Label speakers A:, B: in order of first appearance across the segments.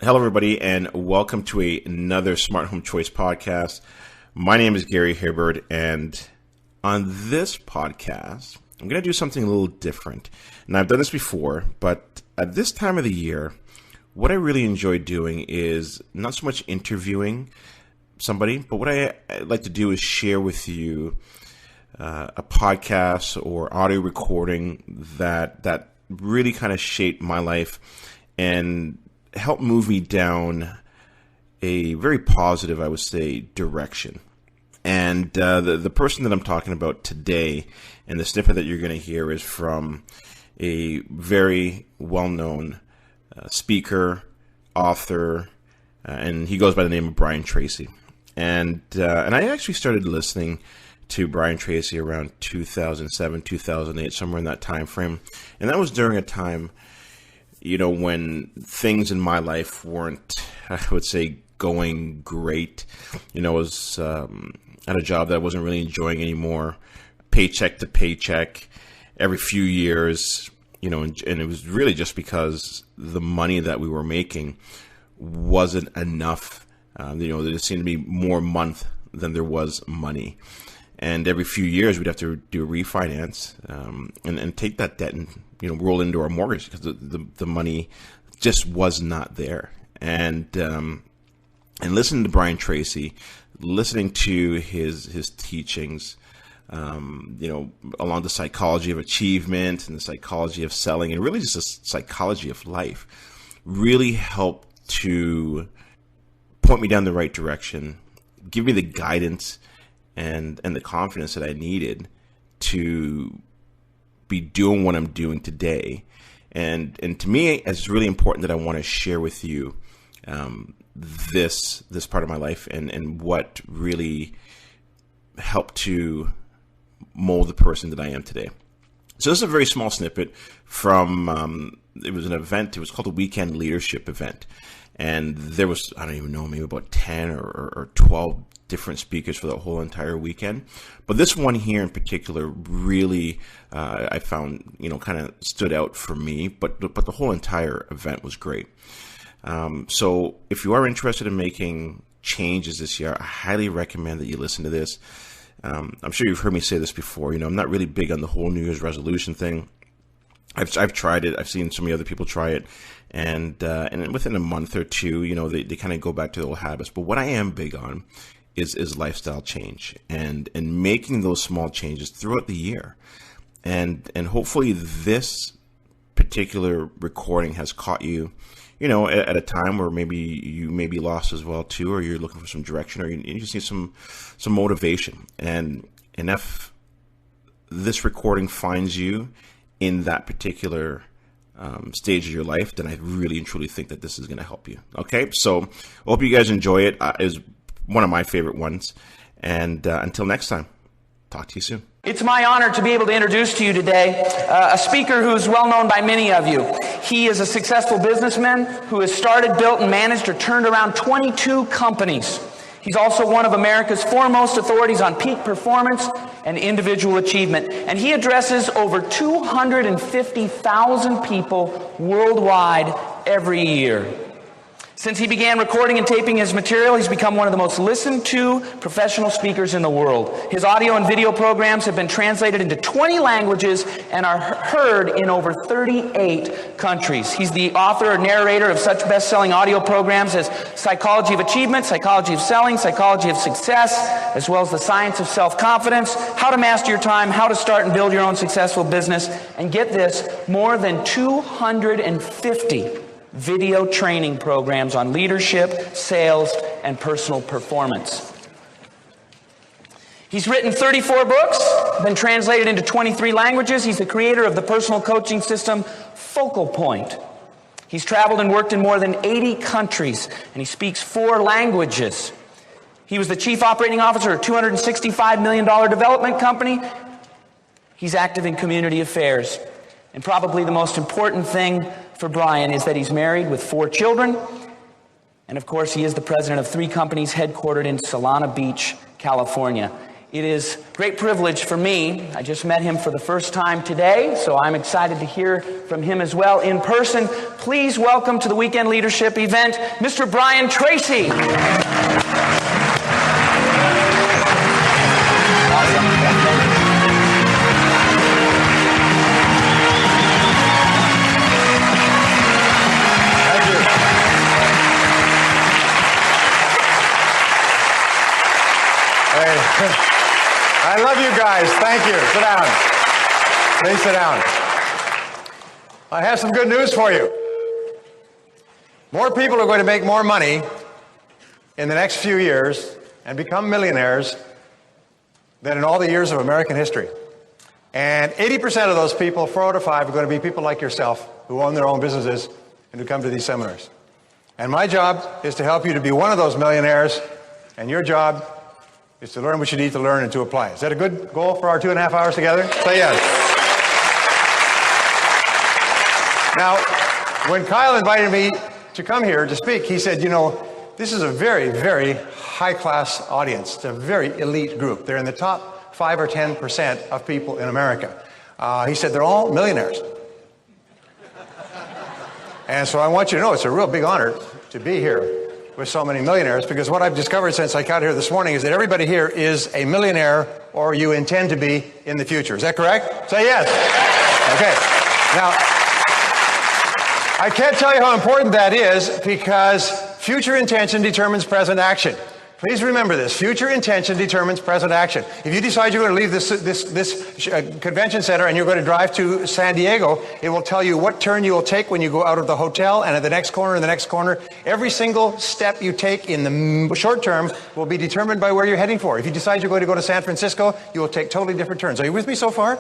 A: Hello, everybody, and welcome to another Smart Home Choice podcast. My name is Gary Hibbard, and on this podcast, I'm going to do something a little different. And I've done this before, but at this time of the year, what I really enjoy doing is not so much interviewing somebody, but what I like to do is share with you a podcast or audio recording that really kind of shaped my life and helped move me down a very positive, I would say, direction. And the person that I'm talking about today and the snippet that you're going to hear is from a very well-known speaker, author, and he goes by the name of Brian Tracy. And I actually started listening to Brian Tracy around 2007, 2008, somewhere in that time frame. And that was during a time, you know, when things in my life weren't, I would say, going great. You know, I was at a job that I wasn't really enjoying anymore, paycheck to paycheck, every few years, you know, and it was really just because the money that we were making wasn't enough. You know, there seemed to be more month than there was money. And every few years, we'd have to do a refinance and take that debt and, you know, roll into our mortgage because the money just was not there. And listening to Brian Tracy, listening to his teachings, you know, along the psychology of achievement and the psychology of selling and really just the psychology of life really helped to point me down the right direction, give me the guidance and the confidence that I needed to be doing what I'm doing today. And to me, it's really important that I want to share with you this part of my life and what really helped to mold the person that I am today. So this is a very small snippet from, it was an event, it was called a Weekend Leadership Event. And there was, I don't even know, maybe about 10 or 12 different speakers for the whole entire weekend. But this one here in particular really, I found, you know, kind of stood out for me, but the whole entire event was great. So if you are interested in making changes this year, I highly recommend that you listen to this. I'm sure you've heard me say this before. You know, I'm not really big on the whole New Year's resolution thing. I've tried it. I've seen so many other people try it. And within a month or two, you know, they kind of go back to their old habits. But what I am big on is lifestyle change and making those small changes throughout the year. And hopefully this particular recording has caught you, you know, at a time where maybe you may be lost as well too, or you're looking for some direction, or you just need some motivation. And if this recording finds you in that particular stage of your life, then I really and truly think that this is going to help you. Okay, so I hope you guys enjoy it. It was one of my favorite ones. And until next time, talk to you soon.
B: It's my honor to be able to introduce to you today a speaker who's well known by many of you. He is a successful businessman who has started, built, and managed or turned around 22 companies. He's also one of America's foremost authorities on peak performance and individual achievement. And he addresses over 250,000 people worldwide every year. Since he began recording and taping his material, he's become one of the most listened to professional speakers in the world. His audio and video programs have been translated into 20 languages and are heard in over 38 countries. He's the author or narrator of such best-selling audio programs as Psychology of Achievement, Psychology of Selling, Psychology of Success, as well as The Science of Self-Confidence, How to Master Your Time, How to Start and Build Your Own Successful Business, and get this, more than 250 video training programs on leadership, sales, and personal performance. He's written 34 books, been translated into 23 languages. He's the creator of the personal coaching system Focal Point. He's traveled and worked in more than 80 countries, and he speaks 4 languages. He was the chief operating officer of a $265 million development company. He's active in community affairs. And probably the most important thing for Brian is that he's married with 4 children. And of course, he is the president of 3 companies headquartered in Solana Beach, California. It is a great privilege for me. I just met him for the first time today, so I'm excited to hear from him as well in person. Please welcome to the Weekend Leadership event, Mr. Brian Tracy.
C: I love you guys. Thank you. Sit down. Please sit down. I have some good news for you. More people are going to make more money in the next few years and become millionaires than in all the years of American history. And 80% of those people, 4 out of 5, are going to be people like yourself who own their own businesses and who come to these seminars. And my job is to help you to be one of those millionaires, and your job is to learn what you need to learn and to apply. Is that a good goal for our 2.5 hours together? Say yes. Now, when Kyle invited me to come here to speak, he said, you know, this is a very, very high-class audience. It's a very elite group. They're in the top 5 or 10% of people in America. He said they're all millionaires. And so I want you to know it's a real big honor to be here with so many millionaires, because what I've discovered since I got here this morning is that everybody here is a millionaire, or you intend to be in the future. Is that correct? Say yes. Okay. Now, I can't tell you how important that is, because future intention determines present action. Please remember this. Future intention determines present action. If you decide you're going to leave this convention center and you're going to drive to San Diego, it will tell you what turn you will take when you go out of the hotel, and at the next corner and the next corner. Every single step you take in the short term will be determined by where you're heading for. If you decide you're going to go to San Francisco, you will take totally different turns. Are you with me so far?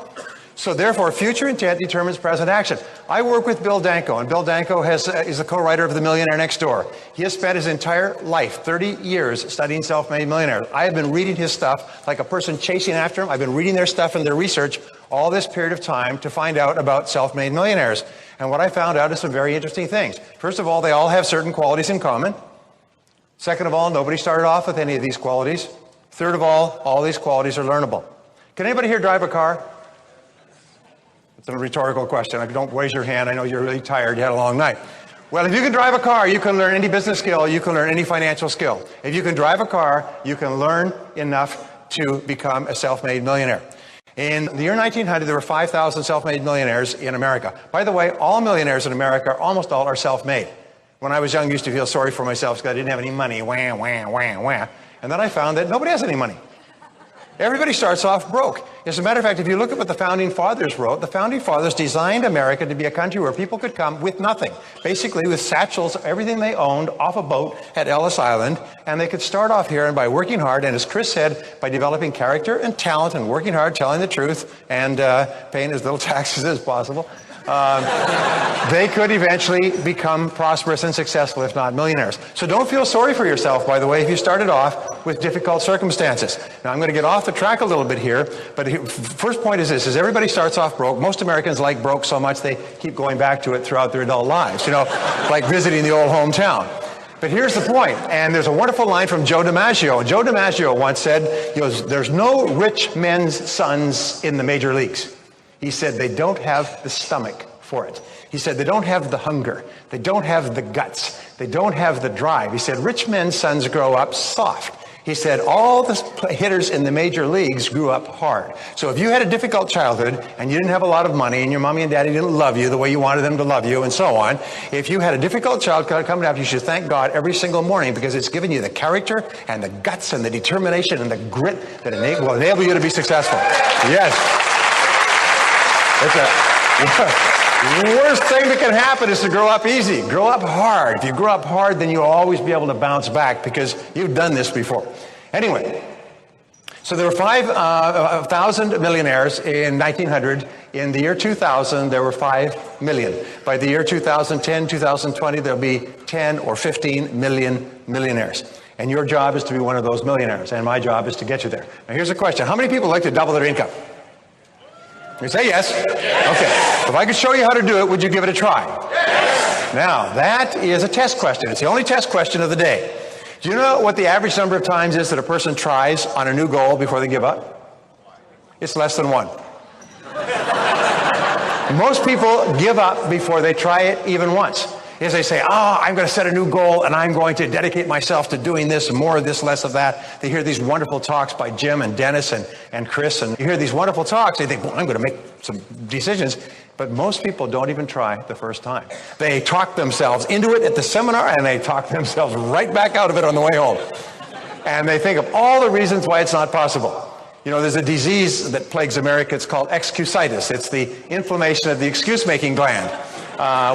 C: So therefore, future intent determines present action. I work with Bill Danko, and Bill Danko is the co-writer of The Millionaire Next Door. He has spent his entire life, 30 years, studying self-made millionaires. I have been reading his stuff like a person chasing after him. I've been reading their stuff and their research all this period of time to find out about self-made millionaires. And what I found out is some very interesting things. First of all, they all have certain qualities in common. Second of all, nobody started off with any of these qualities. Third of all these qualities are learnable. Can anybody here drive a car? It's a rhetorical question. Don't raise your hand. I know you're really tired. You had a long night. Well, if you can drive a car, you can learn any business skill. You can learn any financial skill. If you can drive a car, you can learn enough to become a self-made millionaire. In the year 1900, there were 5,000 self-made millionaires in America. By the way, all millionaires in America, almost all, are self-made. When I was young, I used to feel sorry for myself because I didn't have any money. Wah, wah, wah, wah. And then I found that nobody has any money. Everybody starts off broke. As a matter of fact, if you look at what the Founding Fathers wrote, the Founding Fathers designed America to be a country where people could come with nothing, basically with satchels of everything they owned off a boat at Ellis Island, and they could start off here, and by working hard, and as Chris said, by developing character and talent and working hard, telling the truth, and paying as little taxes as possible, they could eventually become prosperous and successful, if not millionaires. So don't feel sorry for yourself, by the way, if you started off with difficult circumstances. Now, I'm going to get off the track a little bit here, but first point is this, is everybody starts off broke. Most Americans like broke so much they keep going back to it throughout their adult lives, you know, like visiting the old hometown. But here's the point, and there's a wonderful line from Joe DiMaggio. Joe DiMaggio once said, he goes, there's no rich men's sons in the major leagues. He said they don't have the stomach for it. He said they don't have the hunger. They don't have the guts. They don't have the drive. He said rich men's sons grow up soft. He said all the hitters in the major leagues grew up hard. So if you had a difficult childhood and you didn't have a lot of money and your mommy and daddy didn't love you the way you wanted them to love you and so on, if you had a difficult childhood coming up, you should thank God every single morning because it's given you the character and the guts and the determination and the grit that will enable you to be successful. Yes. The worst thing that can happen is to grow up easy. Grow up hard. If you grow up hard, then you'll always be able to bounce back because you've done this before. Anyway, so there were 5,000 millionaires in 1900. In the year 2000, there were 5 million. By the year 2010, 2020, there'll be 10 or 15 million millionaires. And your job is to be one of those millionaires, and my job is to get you there. Now, here's a question. How many people like to double their income? You say yes? Okay. If I could show you how to do it, would you give it a try? Yes. Now, that is a test question. It's the only test question of the day. Do you know what the average number of times is that a person tries on a new goal before they give up? It's less than 1. Most people give up before they try it even once. Is they say, I'm going to set a new goal and I'm going to dedicate myself to doing this, more of this, less of that. They hear these wonderful talks by Jim and Dennis and Chris, and you hear these wonderful talks. They think, well, I'm going to make some decisions. But most people don't even try the first time. They talk themselves into it at the seminar and they talk themselves right back out of it on the way home. And they think of all the reasons why it's not possible. You know, there's a disease that plagues America. It's called excusitis. It's the inflammation of the excuse-making gland,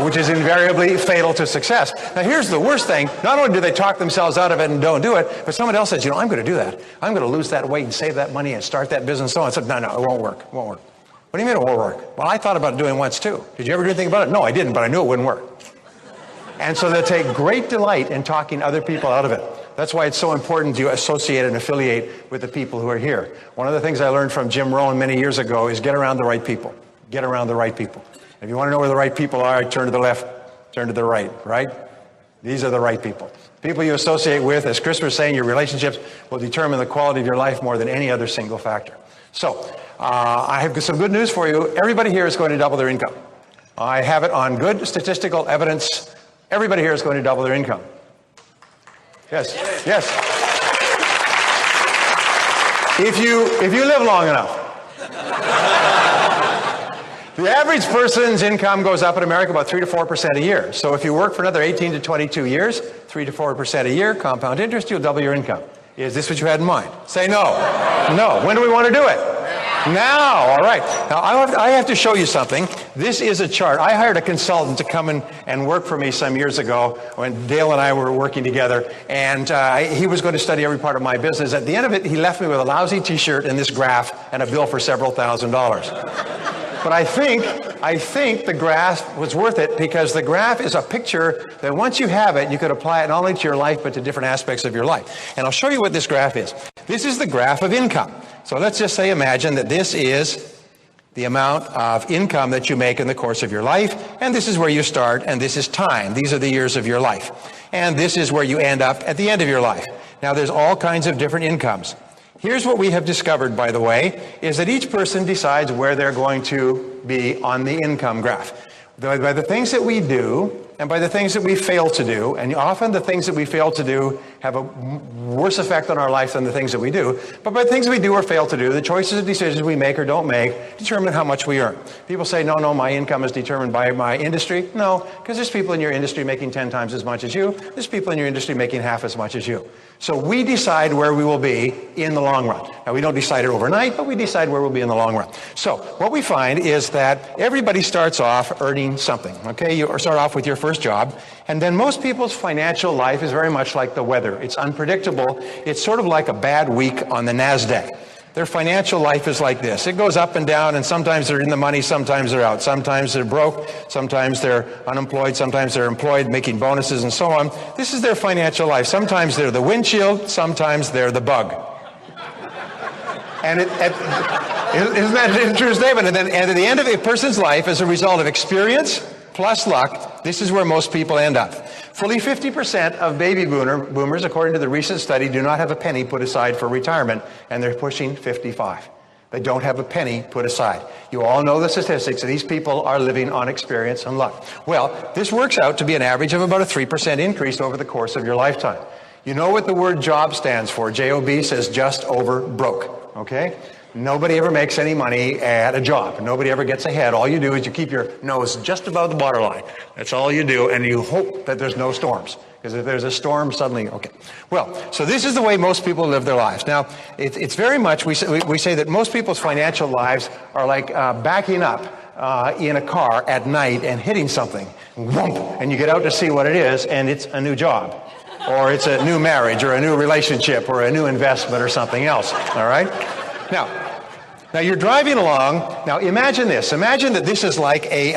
C: which is invariably fatal to success. Now, here's the worst thing. Not only do they talk themselves out of it and don't do it, but someone else says, I'm going to do that. I'm going to lose that weight and save that money and start that business and so on. I said, no, it won't work. It won't work. What do you mean it won't work? Well, I thought about doing once too. Did you ever do anything about it? No, I didn't, but I knew it wouldn't work. And so they take great delight in talking other people out of it. That's why it's so important to associate and affiliate with the people who are here. One of the things I learned from Jim Rohn many years ago is get around the right people. Get around the right people. If you want to know where the right people are, turn to the left, turn to the right, right? These are the right people. People you associate with, as Chris was saying, your relationships will determine the quality of your life more than any other single factor. So, I have some good news for you. Everybody here is going to double their income. I have it on good statistical evidence. Everybody here is going to double their income. Yes, yes. If you live long enough. The average person's income goes up in America about 3 to 4% a year. So if you work for another 18 to 22 years, 3 to 4% a year, compound interest, you'll double your income. Is this what you had in mind? Say no. No. When do we want to do it? Now. All right. Now, I have to show you something. This is a chart. I hired a consultant to come in and work for me some years ago when Dale and I were working together, and he was going to study every part of my business. At the end of it, he left me with a lousy T-shirt and this graph and a bill for several $1,000s. But I think the graph was worth it because the graph is a picture that once you have it, you could apply it not only to your life, but to different aspects of your life. And I'll show you what this graph is. This is the graph of income. So let's just say, imagine that this is the amount of income that you make in the course of your life, and this is where you start, and this is time. These are the years of your life. And this is where you end up at the end of your life. Now, there's all kinds of different incomes. Here's what we have discovered, by the way, is that each person decides where they're going to be on the income graph. By the things that we do and by the things that we fail to do, and often the things that we fail to do have a worse effect on our life than the things that we do, but by the things we do or fail to do, the choices and decisions we make or don't make determine how much we earn. People say, no, my income is determined by my industry. No, because there's people in your industry making 10 times as much as you. There's people in your industry making half as much as you. So we decide where we will be in the long run. Now, we don't decide it overnight, but we decide where we'll be in the long run. So what we find is that everybody starts off earning something, okay? You start off with your first job, and then most people's financial life is very much like the weather. It's unpredictable. It's sort of like a bad week on the NASDAQ. Their financial life is like this. It goes up and down, and sometimes they're in the money, sometimes they're out. Sometimes they're broke, sometimes they're unemployed, sometimes they're employed, making bonuses and so on. This is their financial life. Sometimes they're the windshield, sometimes they're the bug. And isn't that an true statement? And at the end of a person's life, as a result of experience plus luck, this is where most people end up. Fully 50% of baby boomers, according to the recent study, do not have a penny put aside for retirement, and they're pushing 55. They don't have a penny put aside. You all know the statistics. These people are living on experience and luck. Well, this works out to be an average of about a 3% increase over the course of your lifetime. You know what the word job stands for. J-O-B says just over broke, okay? Nobody ever makes any money at a job. Nobody ever gets ahead. All you do is you keep your nose just above the waterline. That's all you do, and you hope that there's no storms. Because if there's a storm, suddenly, okay. Well, so this is the way most people live their lives. Now, it's very much, we say that most people's financial lives are like backing up in a car at night and hitting something. Whoomp, and you get out to see what it is, and it's a new job. Or it's a new marriage, or a new relationship, or a new investment, or something else, all right? Now you're driving along. Now imagine this. Imagine that this is like a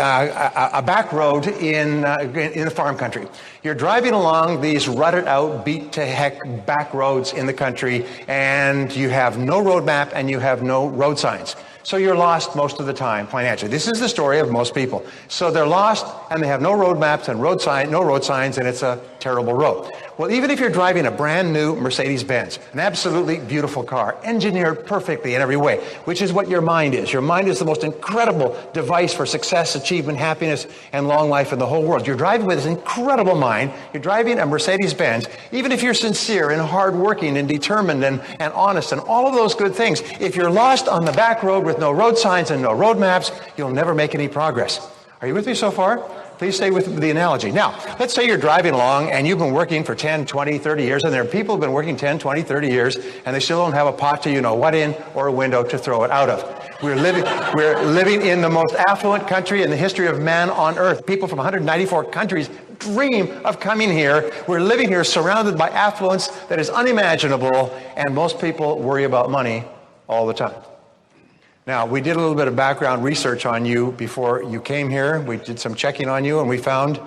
C: back road in the farm country. You're driving along these rutted out, beat to heck back roads in the country, and you have no road map and you have no road signs. So you're lost most of the time financially. This is the story of most people. So they're lost and they have no road maps and no road signs, and it's a terrible road. Well, even if you're driving a brand new Mercedes-Benz, an absolutely beautiful car, engineered perfectly in every way, which is what your mind is. Your mind is the most incredible device for success, achievement, happiness, and long life in the whole world. You're driving with this incredible mind. You're driving a Mercedes-Benz. Even if you're sincere and hardworking and determined and honest and all of those good things, if you're lost on the back road with no road signs and no road maps, you'll never make any progress. Are you with me so far? Please stay with the analogy. Now, let's say you're driving along and you've been working for 10, 20, 30 years, and there are people who've been working 10, 20, 30 years, and they still don't have a pot to you-know-what in or a window to throw it out of. We're living in the most affluent country in the history of man on earth. People from 194 countries dream of coming here. We're living here surrounded by affluence that is unimaginable, and most people worry about money all the time. Now, we did a little bit of background research on you before you came here. We did some checking on you, and we found,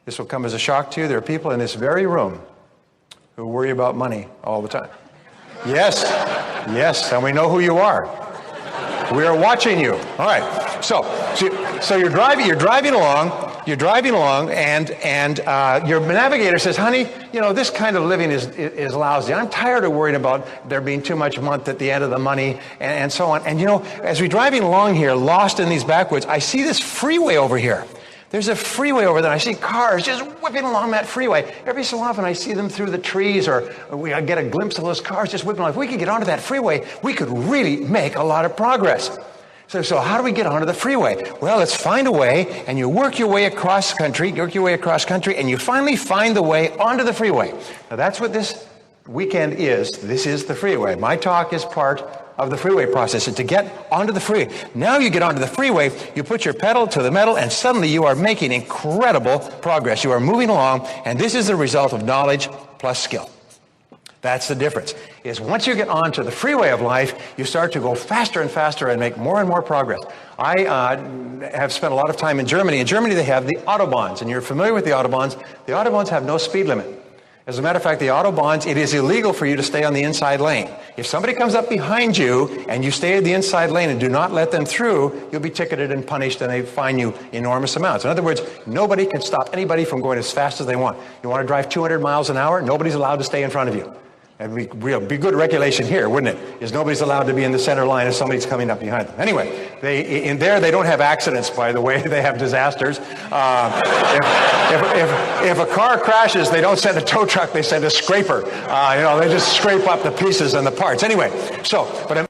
C: this will come as a shock to you, there are people in this very room who worry about money all the time. Yes, and we know who you are. We are watching you. All right. So you're driving along, and your navigator says, honey, you know, this kind of living is lousy. I'm tired of worrying about there being too much month at the end of the money and so on. And you know, as we're driving along here, lost in these backwoods, I see this freeway over here. There's a freeway over there. I see cars just whipping along that freeway. Every so often I see them through the trees, or we get a glimpse of those cars just whipping along. If we could get onto that freeway, we could really make a lot of progress. So how do we get onto the freeway? Well, let's find a way, and you work your way across country, and you finally find the way onto the freeway. Now that's what this weekend is. This is the freeway. My talk is part of the freeway process, and to get onto the freeway. Now you get onto the freeway, you put your pedal to the metal, and suddenly you are making incredible progress. You are moving along, and this is the result of knowledge plus skill. That's the difference, is once you get onto the freeway of life, you start to go faster and faster and make more and more progress. I have spent a lot of time in Germany. In Germany, they have the Autobahns, and you're familiar with the Autobahns. The Autobahns have no speed limit. As a matter of fact, the Autobahns, it is illegal for you to stay on the inside lane. If somebody comes up behind you and you stay in the inside lane and do not let them through, you'll be ticketed and punished, and they fine you enormous amounts. In other words, nobody can stop anybody from going as fast as they want. You want to drive 200 miles an hour, nobody's allowed to stay in front of you. And be good regulation here, wouldn't it? Is nobody's allowed to be in the center line if somebody's coming up behind them. Anyway, they don't have accidents, by the way. They have disasters. If a car crashes, they don't send a tow truck. They send a scraper. They just scrape up the pieces and the parts. Anyway,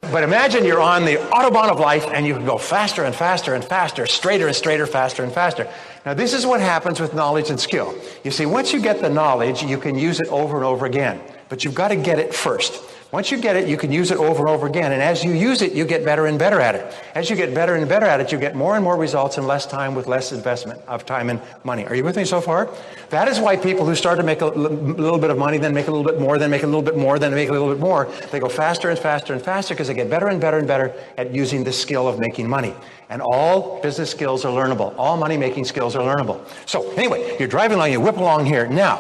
C: but imagine you're on the Autobahn of life, and you can go faster and faster and faster, straighter and straighter, faster and faster. Now, this is what happens with knowledge and skill. You see, once you get the knowledge, you can use it over and over again. But you've got to get it first. Once you get it, you can use it over and over again. And as you use it, you get better and better at it. As you get better and better at it, you get more and more results in less time with less investment of time and money. Are you with me so far? That is why people who start to make a little bit of money, then make a little bit more, then make a little bit more, then make a little bit more, they go faster and faster and faster because they get better and better and better at using the skill of making money. And all business skills are learnable. All money-making skills are learnable. So anyway, you're driving along, you whip along here. Now,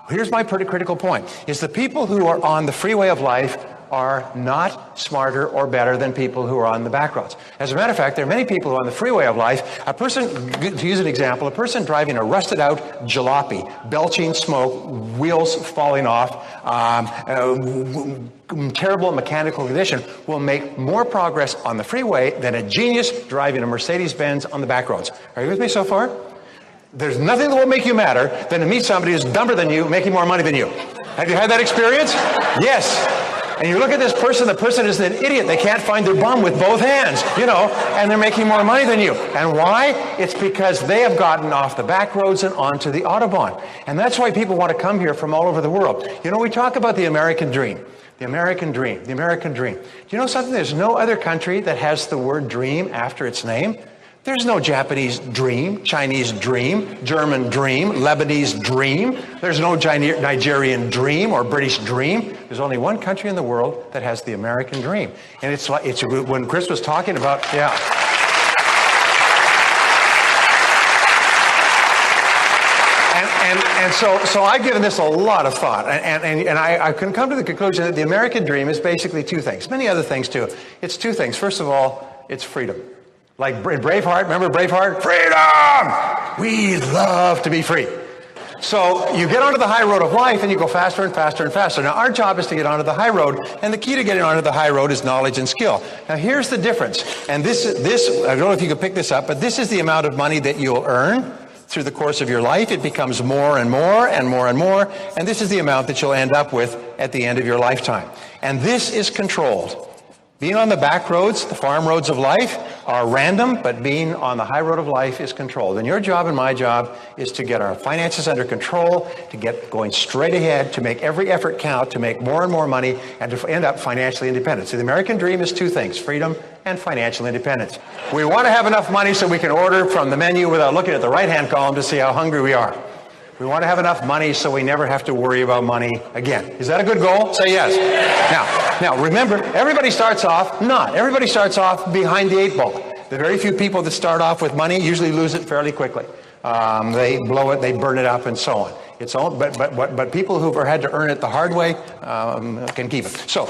C: here's my pretty critical point, is the people who are on the freeway of life are not smarter or better than people who are on the back roads. As a matter of fact, there are many people who are on the freeway of life. A person, to use an example, a person driving a rusted out jalopy, belching smoke, wheels falling off, terrible mechanical condition, will make more progress on the freeway than a genius driving a Mercedes-Benz on the back roads. Are you with me so far? There's nothing that will make you madder than to meet somebody who's dumber than you, making more money than you. Have you had that experience? Yes. And you look at this person, the person is an idiot. They can't find their bum with both hands, and they're making more money than you. And why? It's because they have gotten off the back roads and onto the Autobahn. And that's why people want to come here from all over the world. We talk about the American dream. The American dream. The American dream. Do you know something? There's no other country that has the word dream after its name. There's no Japanese dream, Chinese dream, German dream, Lebanese dream. There's no Nigerian dream or British dream. There's only one country in the world that has the American dream. And it's when Chris was talking about, And so I've given this a lot of thought, and I can come to the conclusion that the American dream is basically two things. Many other things too. It's two things. First of all, it's freedom. Like Braveheart, remember Braveheart? Freedom! We love to be free. So you get onto the high road of life and you go faster and faster and faster. Now our job is to get onto the high road, and the key to getting onto the high road is knowledge and skill. Now here's the difference, and this I don't know if you can pick this up, but this is the amount of money that you'll earn through the course of your life. It becomes more and more and more and more, and this is the amount that you'll end up with at the end of your lifetime. And this is controlled. Being on the back roads, the farm roads of life, are random, but being on the high road of life is controlled. And your job and my job is to get our finances under control, to get going straight ahead, to make every effort count, to make more and more money, and to end up financially independent. So the American dream is two things: freedom and financial independence. We want to have enough money so we can order from the menu without looking at the right-hand column to see how hungry we are. We want to have enough money so we never have to worry about money again. Is that a good goal? Say yes. Now remember, everybody starts off behind the 8 ball. The very few people that start off with money usually lose it fairly quickly. They blow it, they burn it up, and so on. It's all, but people who've had to earn it the hard way can keep it. So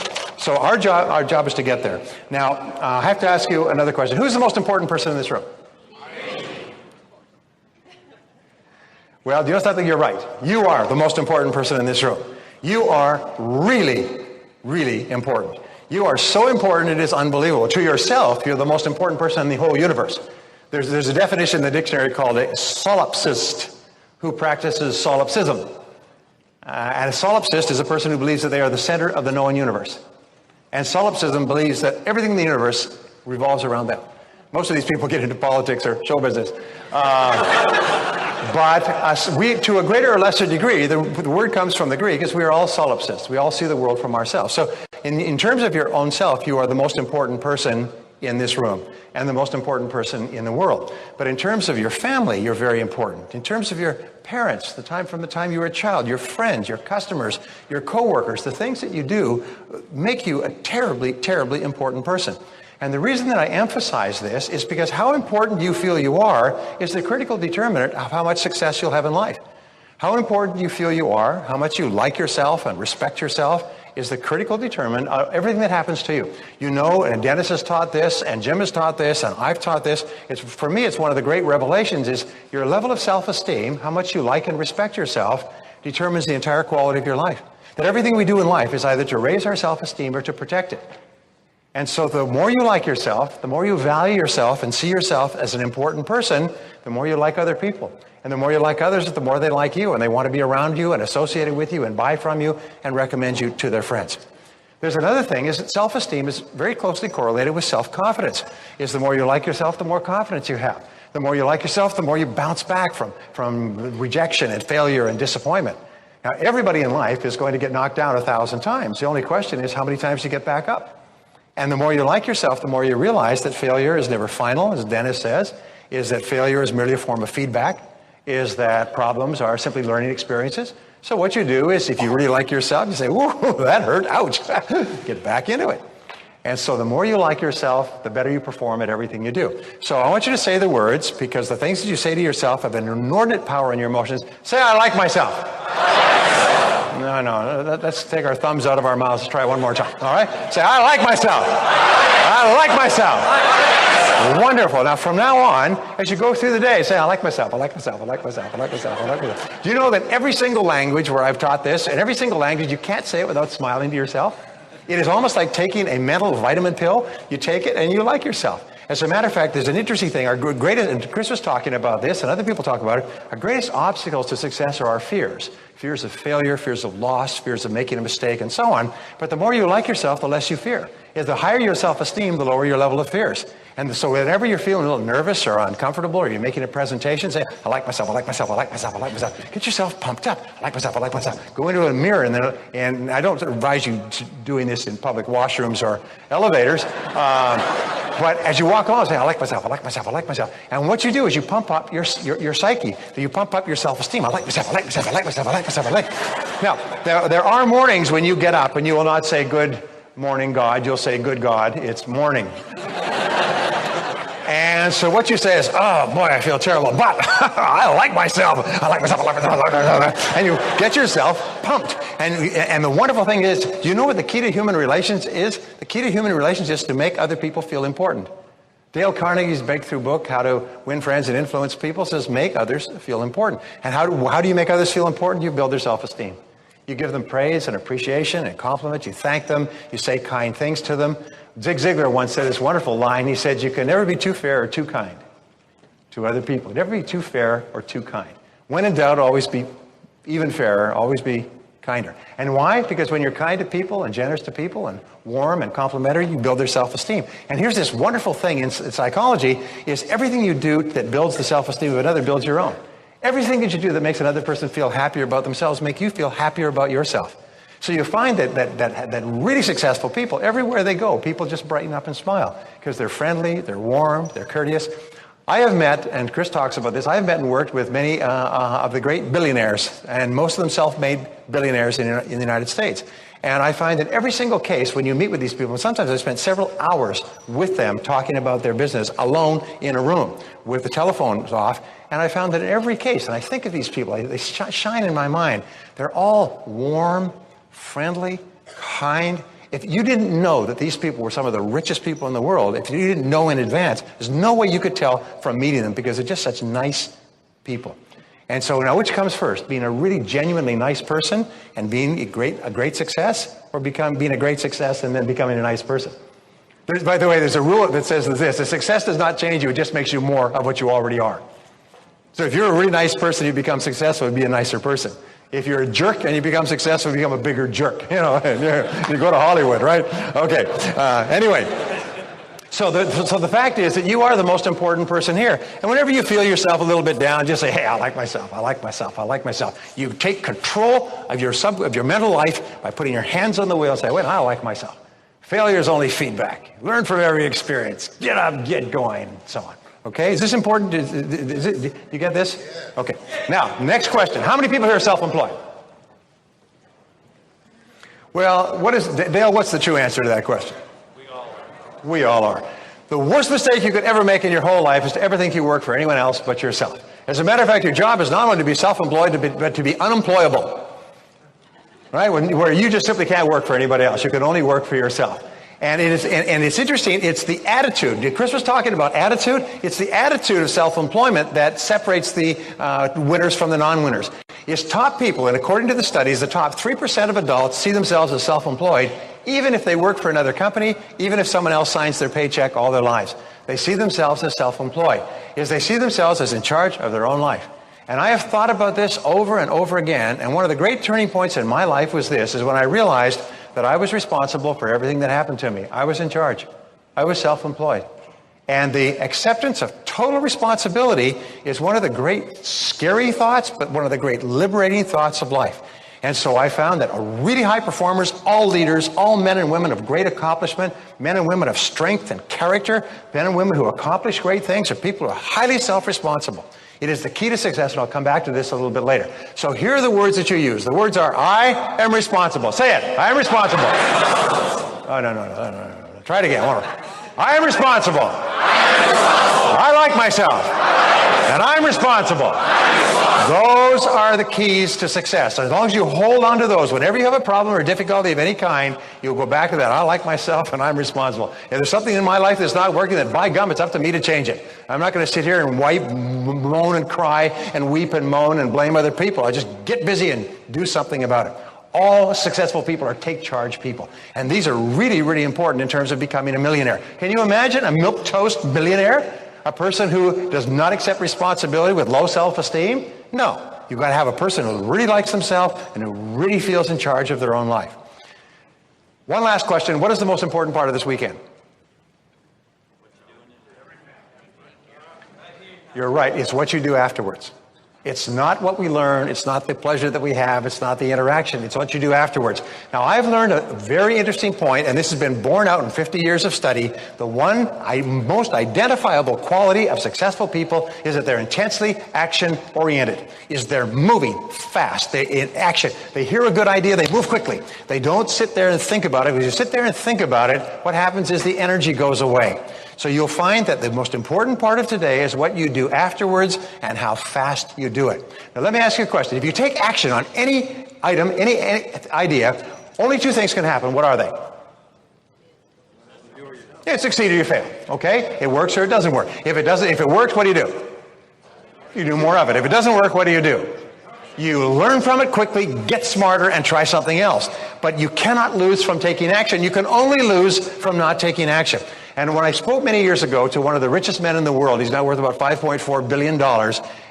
C: our job is to get there. Now, I have to ask you another question. Who's the most important person in this room? Well, you know something? You're right. You are the most important person in this room. You are really, really important. You are so important it is unbelievable. To yourself, you're the most important person in the whole universe. There's a definition in the dictionary called a solipsist who practices solipsism. And a solipsist is a person who believes that they are the center of the known universe. And solipsism believes that everything in the universe revolves around them. Most of these people get into politics or show business. But we, to a greater or lesser degree, the word comes from the Greek, is we are all solipsists. We all see the world from ourselves. So in terms of your own self, you are the most important person in this room and the most important person in the world. But in terms of your family, you're very important. In terms of your parents, from the time you were a child, your friends, your customers, your coworkers, the things that you do make you a terribly, terribly important person. And the reason that I emphasize this is because how important you feel you are is the critical determinant of how much success you'll have in life. How important you feel you are, how much you like yourself and respect yourself, is the critical determinant of everything that happens to you. You know, and Dennis has taught this, and Jim has taught this, and I've taught this. For me, it's one of the great revelations is your level of self-esteem, how much you like and respect yourself, determines the entire quality of your life. That everything we do in life is either to raise our self-esteem or to protect it. And so the more you like yourself, the more you value yourself and see yourself as an important person, the more you like other people. And the more you like others, the more they like you, and they want to be around you and associated with you and buy from you and recommend you to their friends. There's another thing, is that self-esteem is very closely correlated with self-confidence. Is the more you like yourself, the more confidence you have. The more you like yourself, the more you bounce back from rejection and failure and disappointment. Now, everybody in life is going to get knocked down 1,000 times. The only question is how many times you get back up. And the more you like yourself, the more you realize that failure is never final, as Dennis says, is that failure is merely a form of feedback, is that problems are simply learning experiences. So what you do is, if you really like yourself, you say, whoa, that hurt, ouch, get back into it. And so the more you like yourself, the better you perform at everything you do. So I want you to say the words, because the things that you say to yourself have an inordinate power on your emotions. Say, I like myself. No, let's take our thumbs out of our mouths. Let's try it one more time, all right? Say, I like myself. I like myself. Wonderful. Now, from now on, as you go through the day, say, I like myself, I like myself, I like myself, I like myself, I like myself. Do you know that every single language where I've taught this, and every single language, you can't say it without smiling to yourself? It is almost like taking a mental vitamin pill. You take it and you like yourself. As a matter of fact, there's an interesting thing. Our greatest, and Chris was talking about this, and other people talk about it, our greatest obstacles to success are our fears. Fears of failure, fears of loss, fears of making a mistake, and so on. But the more you like yourself, the less you fear. The higher your self-esteem, the lower your level of fears. And so whenever you're feeling a little nervous or uncomfortable, or you're making a presentation, say, I like myself, I like myself, I like myself, I like myself. Get yourself pumped up. I like myself, I like myself. Go into a mirror, and I don't advise you to doing this in public washrooms or elevators. But as you walk along, say, I like myself, I like myself, I like myself. And what you do is you pump up your psyche. You pump up your self-esteem. I like myself, I like myself, I like myself, I like myself, I like. Now, there are mornings when you get up and you will not say, good morning, God. You'll say, good God, it's morning. And so what you say is, oh boy, I feel terrible, but I like myself. I like myself, I like myself, I like myself. And you get yourself pumped. And the wonderful thing is, do you know what the key to human relations is? The key to human relations is to make other people feel important. Dale Carnegie's breakthrough book, How to Win Friends and Influence People, says make others feel important. And how do you make others feel important? You build their self-esteem. You give them praise and appreciation and compliment. You thank them. You say kind things to them. Zig Ziglar once said this wonderful line. He said, you can never be too fair or too kind to other people. Never be too fair or too kind. When in doubt, always be even fairer, always be kinder. And why? Because when you're kind to people and generous to people and warm and complimentary, you build their self-esteem. And here's this wonderful thing in psychology is everything you do that builds the self-esteem of another builds your own. Everything that you do that makes another person feel happier about themselves make you feel happier about yourself. So you find that really successful people, everywhere they go, people just brighten up and smile because they're friendly, they're warm, they're courteous. I have met, and Chris talks about this, I have met and worked with many of the great billionaires, and most of them self-made billionaires in the United States. And I find that every single case, when you meet with these people, and sometimes I spent several hours with them talking about their business alone in a room with the telephones off, and I found that in every case, and I think of these people, they shine in my mind, they're all warm, friendly, kind. If you didn't know that these people were some of the richest people in the world, if you didn't know in advance, there's no way you could tell from meeting them because they're just such nice people. And so now which comes first, being a really genuinely nice person and being a great success, or being a great success and then becoming a nice person? By the way, there's a rule that says this: the success does not change you, it just makes you more of what you already are. So if you're a really nice person, you become successful, be a nicer person. If you're a jerk and you become successful, you become a bigger jerk. You know, you go to Hollywood, right? Okay. Anyway, so the fact is that you are the most important person here. And whenever you feel yourself a little bit down, just say, hey, I like myself, I like myself, I like myself. You take control of your mental life by putting your hands on the wheel and say, wait, I like myself. Failure is only feedback. Learn from every experience. Get up, get going, and so on. Okay, is this important? You get this? Okay. Now, next question. How many people here are self-employed? Well, Dale, what's the true answer to that question?
D: We all are.
C: We all are. The worst mistake you could ever make in your whole life is to ever think you work for anyone else but yourself. As a matter of fact, your job is not only to be self-employed, but to be unemployable. Right? Where you just simply can't work for anybody else. You can only work for yourself. And it's interesting, it's the attitude. Chris was talking about attitude. It's the attitude of self-employment that separates the winners from the non-winners. It's top people, and according to the studies, the top 3% of adults see themselves as self-employed, even if they work for another company, even if someone else signs their paycheck all their lives. They see themselves as self-employed. They see themselves as in charge of their own life. And I have thought about this over and over again, and one of the great turning points in my life was this, is when I realized that I was responsible for everything that happened to me. I was in charge. I was self-employed. And the acceptance of total responsibility is one of the great scary thoughts, but one of the great liberating thoughts of life. And so I found that really high performers, all leaders, all men and women of great accomplishment, men and women of strength and character, men and women who accomplish great things, are people who are highly self-responsible. It is the key to success, and I'll come back to this a little bit later. So here are the words that you use. The words are, I am responsible. Say it. I am responsible. Oh, no. Try it again. One more. I am responsible. I like myself. And I'm responsible. Those are the keys to success. As long as you hold on to those, whenever you have a problem or difficulty of any kind, you'll go back to that. I like myself and I'm responsible. If there's something in my life that's not working, then by gum, it's up to me to change it. I'm not going to sit here and moan and cry and weep and moan and blame other people. I just get busy and do something about it. All successful people are take charge people. And these are really, really important in terms of becoming a millionaire. Can you imagine a milquetoast billionaire? A person who does not accept responsibility with low self-esteem? No. You've got to have a person who really likes themselves and who really feels in charge of their own life. One last question. What is the most important part of this weekend? You're right. It's what you do afterwards. It's not what we learn. It's not the pleasure that we have. It's not the interaction. It's what you do afterwards. Now, I've learned a very interesting point, and this has been borne out in 50 years of study. The one most identifiable quality of successful people is that they're intensely action-oriented, is they're moving fast. They're in action. They hear a good idea. They move quickly. They don't sit there and think about it. When you sit there and think about it, what happens is the energy goes away. So you'll find that the most important part of today is what you do afterwards and how fast you do it. Now, let me ask you a question. If you take action on any item, any idea, only two things can happen. What are they? You succeed or you fail, okay? It works or it doesn't work. If it works, what do? You do more of it. If it doesn't work, what do? You learn from it quickly, get smarter, and try something else. But you cannot lose from taking action. You can only lose from not taking action. And when I spoke many years ago to one of the richest men in the world, he's now worth about $5.4 billion,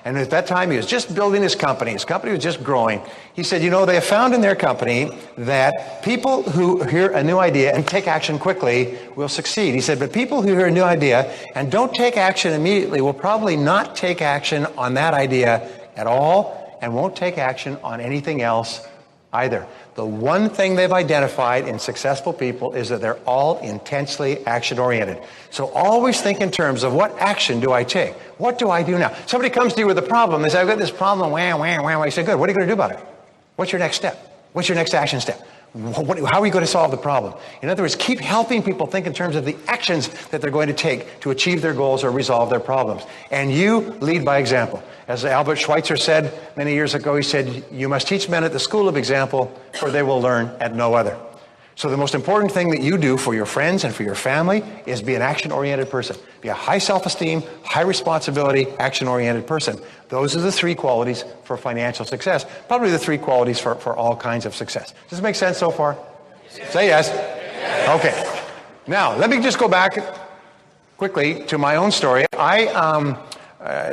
C: and at that time he was just building his company. His company was just growing. He said, you know, they have found in their company that people who hear a new idea and take action quickly will succeed. He said, but people who hear a new idea and don't take action immediately will probably not take action on that idea at all and won't take action on anything else either. The one thing they've identified in successful people is that they're all intensely action-oriented. So always think in terms of what action do I take? What do I do now? Somebody comes to you with a problem. They say, I've got this problem. Wham, wham, wham. You say, good. What are you going to do about it? What's your next step? What's your next action step? How are you going to solve the problem? In other words, keep helping people think in terms of the actions that they're going to take to achieve their goals or resolve their problems. And you lead by example. As Albert Schweitzer said many years ago, he said, you must teach men at the school of example, for they will learn at no other. So the most important thing that you do for your friends and for your family is be an action-oriented person. Be a high self-esteem, high responsibility, action-oriented person. Those are the three qualities for financial success. Probably the three qualities for all kinds of success. Does it make sense so far? Yes. Say yes. Yes. Okay. Now, let me just go back quickly to my own story. I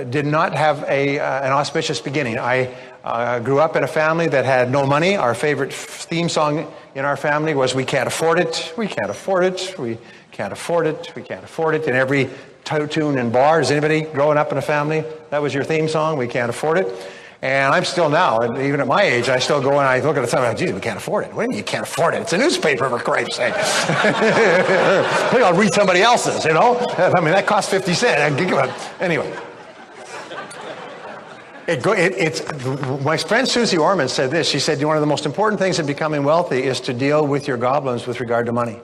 C: did not have an auspicious beginning. I grew up in a family that had no money. Our favorite theme song in our family was, we can't afford it, we can't afford it, we can't afford it, we can't afford it. In every tune and bar, is anybody growing up in a family, that was your theme song, we can't afford it? And I'm still now, and even at my age, I still go and I look at it and I'm like, geez, we can't afford it. What do you mean you can't afford it? It's a newspaper, for Christ's sake. Maybe I'll read somebody else's, you know? I mean, that costs 50 cents. Anyway. My friend Susie Orman said this. She said, one of the most important things in becoming wealthy is to deal with your goblins with regard to money.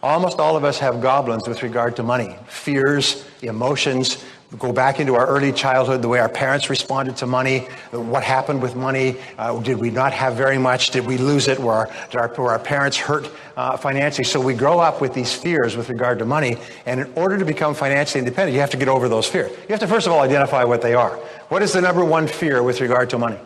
C: Almost all of us have goblins with regard to money. Fears, emotions, go back into our early childhood, the way our parents responded to money, what happened with money, did we not have very much, did we lose it, were our parents hurt financially? So we grow up with these fears with regard to money, and in order to become financially independent, you have to get over those fears. You have to first of all identify what they are. What is the number one fear with regard to money?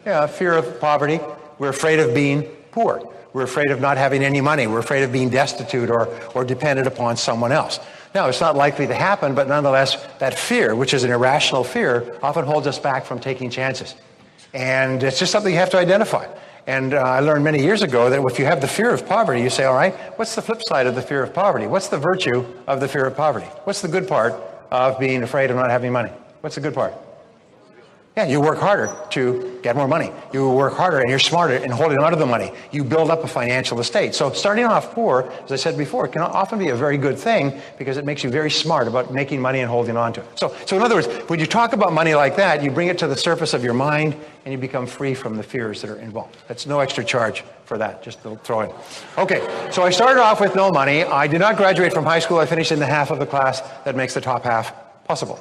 C: Yeah, fear of poverty. We're afraid of being poor. We're afraid of not having any money. We're afraid of being destitute or dependent upon someone else. Now, it's not likely to happen, but nonetheless, that fear, which is an irrational fear, often holds us back from taking chances. And it's just something you have to identify. And I learned many years ago that if you have the fear of poverty, you say, all right, what's the flip side of the fear of poverty? What's the virtue of the fear of poverty? What's the good part of being afraid of not having money? What's the good part? Yeah, you work harder to get more money. You work harder and you're smarter in holding on to the money. You build up a financial estate. So starting off poor, as I said before, can often be a very good thing because it makes you very smart about making money and holding on to it. So in other words, when you talk about money like that, you bring it to the surface of your mind and you become free from the fears that are involved. That's no extra charge for that, just to throw in. Okay, so I started off with no money. I did not graduate from high school. I finished in the half of the class that makes the top half possible.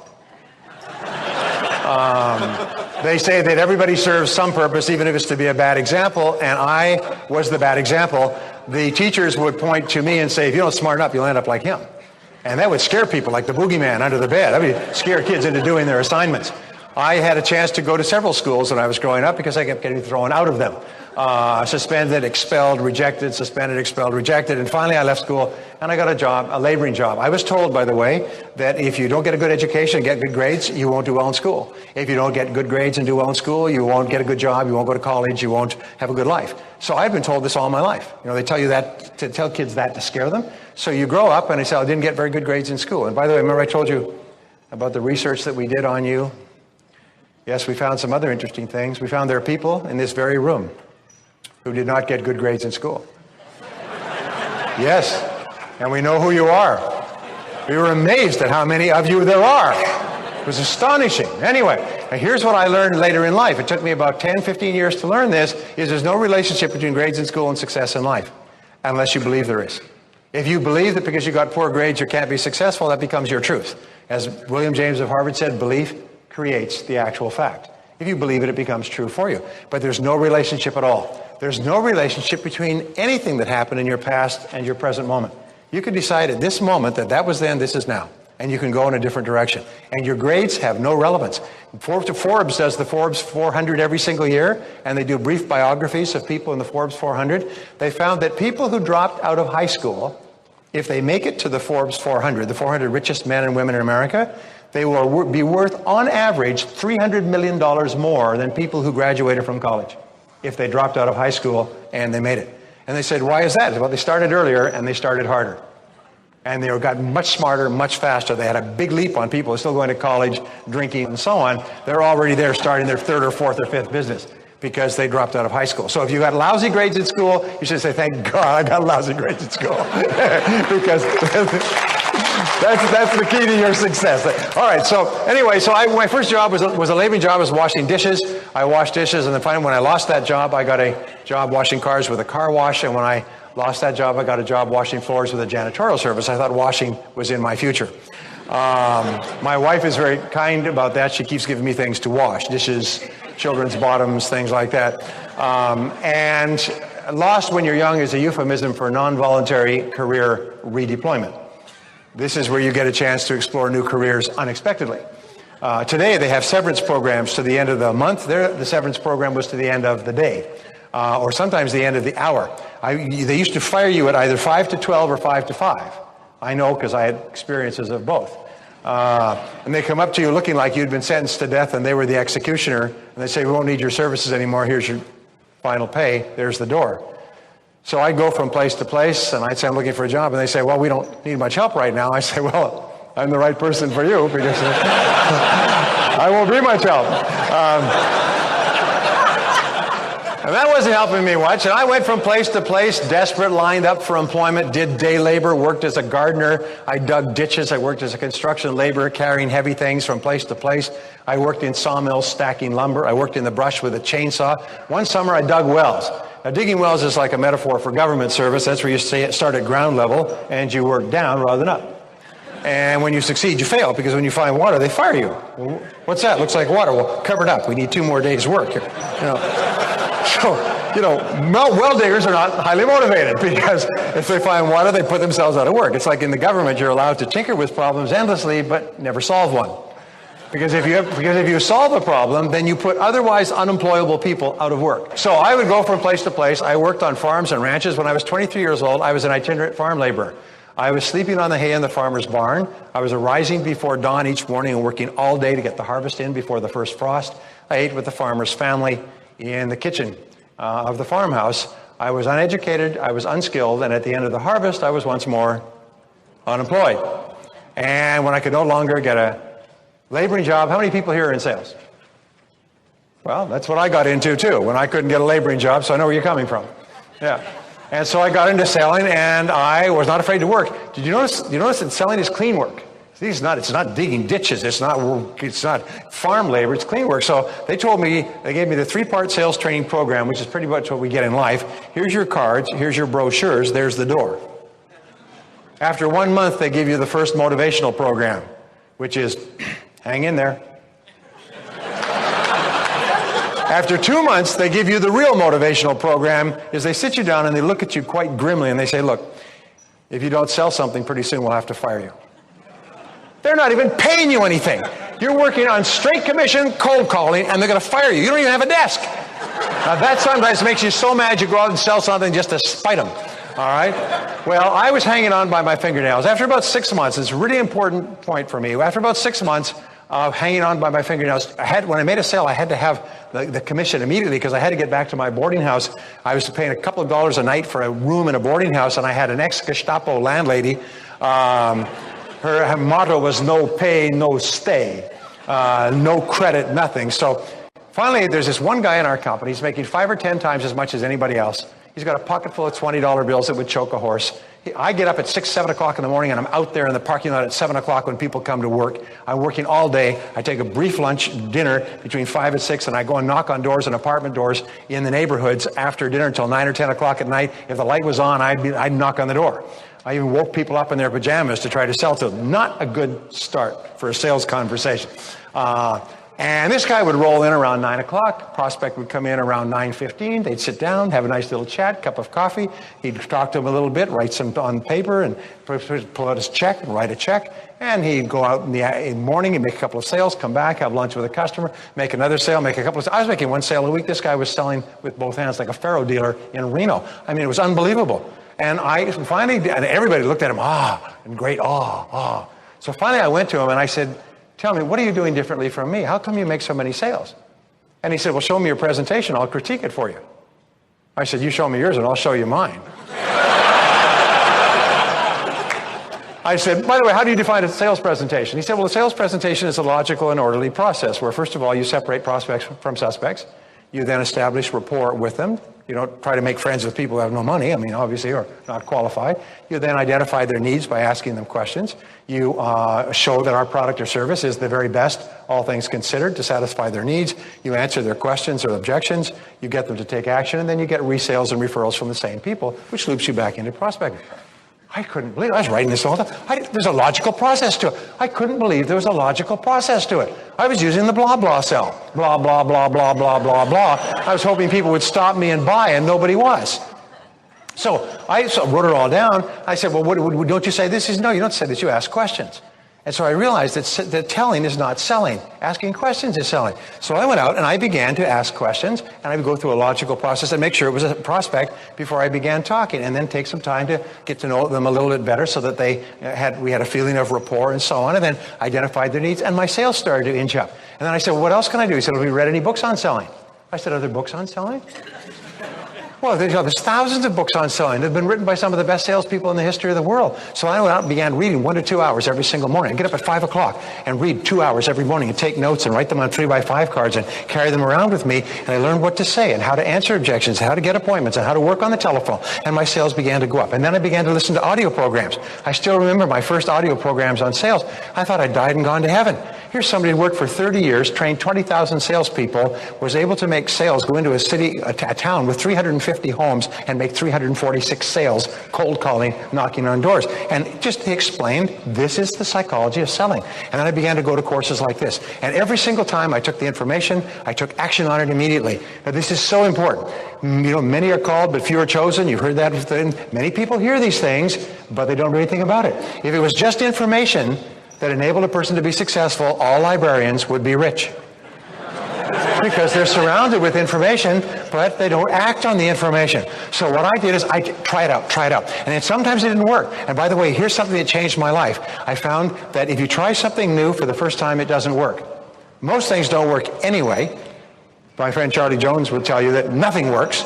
C: They say that everybody serves some purpose, even if it's to be a bad example, and I was the bad example. The teachers would point to me and say, if you don't smarten up, you'll end up like him. And that would scare people, like the boogeyman under the bed. That would scare kids into doing their assignments. I had a chance to go to several schools when I was growing up because I kept getting thrown out of them. Suspended, expelled, rejected, suspended, expelled, rejected. And finally I left school and I got a job, a laboring job. I was told, by the way, that if you don't get a good education, get good grades, you won't do well in school. If you don't get good grades and do well in school, you won't get a good job, you won't go to college, you won't have a good life. So I've been told this all my life. You know, they tell you that, to tell kids that to scare them. So you grow up and they say, I didn't get very good grades in school. And by the way, remember I told you about the research that we did on you? Yes, we found some other interesting things. We found there are people in this very room who did not get good grades in school. Yes, and we know who you are. We were amazed at how many of you there are. It was astonishing. Anyway, here's what I learned later in life. It took me about 10, 15 years to learn this, is there's no relationship between grades in school and success in life, unless you believe there is. If you believe that because you got poor grades you can't be successful, that becomes your truth. As William James of Harvard said, belief creates the actual fact. If you believe it, it becomes true for you. But there's no relationship at all. There's no relationship between anything that happened in your past and your present moment. You can decide at this moment that that was then, this is now. And you can go in a different direction. And your grades have no relevance. Forbes does the Forbes 400 every single year, and they do brief biographies of people in the Forbes 400. They found that people who dropped out of high school, if they make it to the Forbes 400, the 400 richest men and women in America, they will be worth, on average, $300 million more than people who graduated from college if they dropped out of high school and they made it. And they said, why is that? Well, they started earlier and they started harder. And they got much smarter, much faster. They had a big leap on people who are still going to college, drinking, and so on. They're already there starting their third or fourth or fifth business because they dropped out of high school. So if you got lousy grades at school, you should say, thank God I got lousy grades at school. Because that's the key to your success. All right, so anyway, my first job was a laboring job. I was washing dishes. I washed dishes, and then finally when I lost that job, I got a job washing cars with a car wash, and when I lost that job, I got a job washing floors with a janitorial service. I thought washing was in my future. My wife is very kind about that. She keeps giving me things to wash, dishes, children's bottoms, things like that. And lost when you're young is a euphemism for non-voluntary career redeployment. This is where you get a chance to explore new careers unexpectedly. Today, they have severance programs to the end of the month. The severance program was to the end of the day, or sometimes the end of the hour. They used to fire you at either 5 to 12 or 5 to 5. I know because I had experiences of both. And they come up to you looking like you'd been sentenced to death and they were the executioner, and they say, we won't need your services anymore. Here's your final pay. There's the door. So I'd go from place to place, and I'd say, I'm looking for a job. And they say, well, we don't need much help right now. I say, well, I'm the right person for you because I won't be much help. And that wasn't helping me much. And I went from place to place, desperate, lined up for employment, did day labor, worked as a gardener. I dug ditches. I worked as a construction laborer, carrying heavy things from place to place. I worked in sawmills, stacking lumber. I worked in the brush with a chainsaw. One summer, I dug wells. Now, digging wells is like a metaphor for government service. That's where you start at ground level and you work down rather than up. And when you succeed, you fail, because when you find water, they fire you. Well, what's that? Looks like water. Well, cover it up. We need 2 more days' work here. Well diggers are not highly motivated, because if they find water, they put themselves out of work. It's like in the government, you're allowed to tinker with problems endlessly, but never solve one. Because if you solve a problem, then you put otherwise unemployable people out of work. So I would go from place to place. I worked on farms and ranches. When I was 23 years old, I was an itinerant farm laborer. I was sleeping on the hay in the farmer's barn. I was arising before dawn each morning and working all day to get the harvest in before the first frost. I ate with the farmer's family in the kitchen of the farmhouse. I was uneducated, I was unskilled, and at the end of the harvest, I was once more unemployed. And when I could no longer get a laboring job, how many people here are in sales? Well, that's what I got into too, when I couldn't get a laboring job, so I know where you're coming from. Yeah. And so I got into selling, and I was not afraid to work. Did you notice that selling is clean work? It's not digging ditches. It's not farm labor. It's clean work. So they gave me the 3-part sales training program, which is pretty much what we get in life. Here's your cards. Here's your brochures. There's the door. After 1 month, they give you the first motivational program, which is hang in there. After 2 months, they give you the real motivational program, is they sit you down and they look at you quite grimly and they say, look, if you don't sell something, pretty soon we'll have to fire you. They're not even paying you anything. You're working on straight commission, cold calling, and they're going to fire you. You don't even have a desk. Now that sometimes makes you so mad you go out and sell something just to spite them. All right? Well, I was hanging on by my fingernails. After about 6 months, it's a really important point for me. After about 6 months of hanging on by my fingernails, when I made a sale, I had to have the commission immediately, because I had to get back to my boarding house. I was paying a couple of dollars a night for a room in a boarding house, and I had an ex-Gestapo landlady. Her motto was no pay, no stay, no credit, nothing. So finally, there's this one guy in our company. He's making 5 or 10 times as much as anybody else. He's got a pocket full of $20 bills that would choke a horse. I get up at 6, 7 o'clock in the morning, and I'm out there in the parking lot at 7 o'clock when people come to work. I'm working all day. I take a brief lunch, dinner between 5 and 6, and I go and knock on doors and apartment doors in the neighborhoods after dinner until 9 or 10 o'clock at night. If the light was on, I'd knock on the door. I even woke people up in their pajamas to try to sell to them. Not a good start for a sales conversation. And this guy would roll in around 9 o'clock. Prospect would come in around 9:15. They'd sit down, have a nice little chat, cup of coffee. He'd talk to him a little bit, write some on paper, and pull out his check and write a check. And he'd go out in the morning and make a couple of sales, come back, have lunch with a customer, make another sale, make a couple of... I was making one sale a week. This guy was selling with both hands like a faro dealer in Reno. I mean, it was unbelievable. And I finally, and everybody looked at him, and great awe. So finally I went to him and I said, tell me, what are you doing differently from me? How come you make so many sales? And he said, well, show me your presentation. I'll critique it for you. I said, you show me yours and I'll show you mine. I said, by the way, how do you define a sales presentation? He said, well, a sales presentation is a logical and orderly process where, first of all, you separate prospects from suspects. You then establish rapport with them. You don't try to make friends with people who have no money, I mean, obviously, or not qualified. You then identify their needs by asking them questions. You show that our product or service is the very best, all things considered, to satisfy their needs. You answer their questions or objections. You get them to take action, and then you get resales and referrals from the same people, which loops you back into prospecting. I couldn't believe it. I was writing this all the time. There's a logical process to it. I couldn't believe there was a logical process to it. I was using the blah, blah cell. Blah, blah, blah, blah, blah, blah, blah. I was hoping people would stop me and buy, and nobody was. So I wrote it all down. I said, well, don't you say this? He said, no, you don't say this. You ask questions. And so I realized that telling is not selling. Asking questions is selling. So I went out and I began to ask questions, and I would go through a logical process and make sure it was a prospect before I began talking, and then take some time to get to know them a little bit better so that we had a feeling of rapport and so on, and then identified their needs, and my sales started to inch up. And then I said, well, what else can I do? He said, have you read any books on selling? I said, are there books on selling? Well, there's thousands of books on selling. They've been written by some of the best salespeople in the history of the world. So I went out and began reading 1 to 2 hours every single morning. I'd get up at 5 o'clock and read 2 hours every morning and take notes and write them on 3x5 cards and carry them around with me. And I learned what to say and how to answer objections, how to get appointments, and how to work on the telephone. And my sales began to go up. And then I began to listen to audio programs. I still remember my first audio programs on sales. I thought I'd died and gone to heaven. Here's somebody who worked for 30 years, trained 20,000 salespeople, was able to make sales, go into a town with 350 homes and make 346 sales, cold calling, knocking on doors. And just he explained, this is the psychology of selling. And then I began to go to courses like this. And every single time I took the information, I took action on it immediately. Now, this is so important. You know, many are called, but few are chosen. You've heard that. Many people hear these things, but they don't do anything about it. If it was just information that enabled a person to be successful, all librarians would be rich. Because they're surrounded with information, but they don't act on the information. So what I did is I try it out. And then sometimes it didn't work. And by the way, here's something that changed my life. I found that if you try something new for the first time, it doesn't work. Most things don't work anyway. My friend Charlie Jones will tell you that nothing works.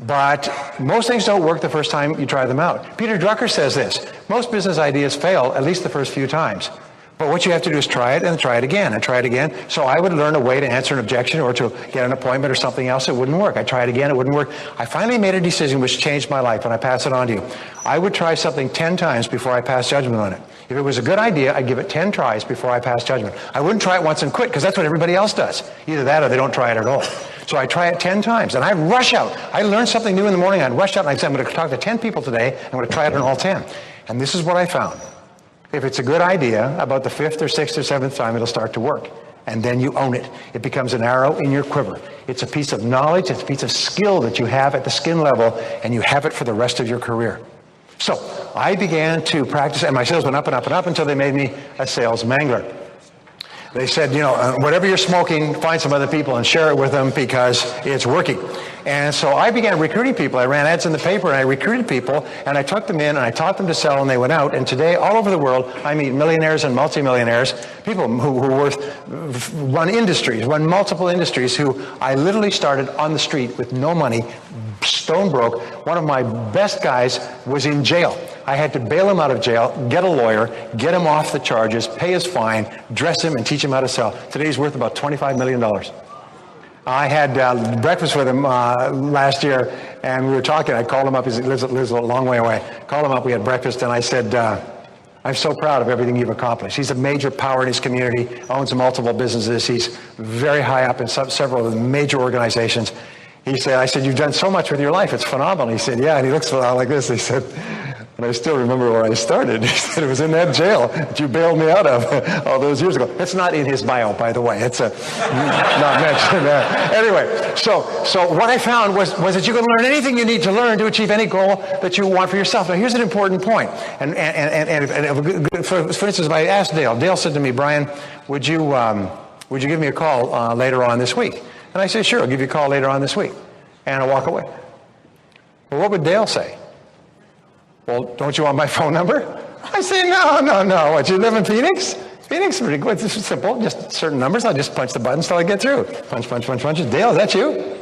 C: But most things don't work the first time you try them out. Peter Drucker says this: most business ideas fail at least the first few times. But what you have to do is try it and try it again and try it again. So I would learn a way to answer an objection or to get an appointment or something else. It wouldn't work. I tried again. It wouldn't work. I finally made a decision which changed my life, and I pass it on to you. I would try something 10 times before I pass judgment on it. If it was a good idea, I'd give it 10 tries before I pass judgment. I wouldn't try it once and quit, because that's what everybody else does. Either that or they don't try it at all. So I try it 10 times, and I'd rush out. I learned something new in the morning. I'd rush out, and I'd say, I'm going to talk to 10 people today. I'm going to try it on all 10. And this is what I found. If it's a good idea, about the 5th or 6th or 7th time, it'll start to work. And then you own it. It becomes an arrow in your quiver. It's a piece of knowledge. It's a piece of skill that you have at the skin level, and you have it for the rest of your career. So I began to practice, and my sales went up and up and up until they made me a sales mangler. They said, you know, whatever you're smoking, find some other people and share it with them because it's working. And so I began recruiting people. I ran ads in the paper and I recruited people and I took them in and I taught them to sell and they went out. And today, all over the world, I meet millionaires and multimillionaires, people who run industries, run multiple industries, who I literally started on the street with no money, stone broke. One of my best guys was in jail. I had to bail him out of jail, get a lawyer, get him off the charges, pay his fine, dress him, and teach him how to sell. Today he's worth about $25 million. I had breakfast with him last year, and we were talking. I called him up. He lives a long way away. Called him up. We had breakfast, and I said, I'm so proud of everything you've accomplished. He's a major power in his community, owns multiple businesses. He's very high up in several of the major organizations. He said, I said, you've done so much with your life. It's phenomenal. He said, yeah. And he looks like this. He said, And I still remember where I started. He said it was in that jail that you bailed me out of all those years ago. That's not in his bio, by the way. It's not mentioned there. Anyway, so what I found was that you can learn anything you need to learn to achieve any goal that you want for yourself. Now, here's an important point. And for instance, if I asked Dale, Dale said to me, Brian, would you give me a call later on this week? And I said, sure, I'll give you a call later on this week. And I'll walk away. Well, what would Dale say? Well, don't you want my phone number? I say, no. What, you live in Phoenix? Phoenix is pretty good. This is simple. Just certain numbers. I'll just punch the buttons till I get through. Punch. Dale, is that you?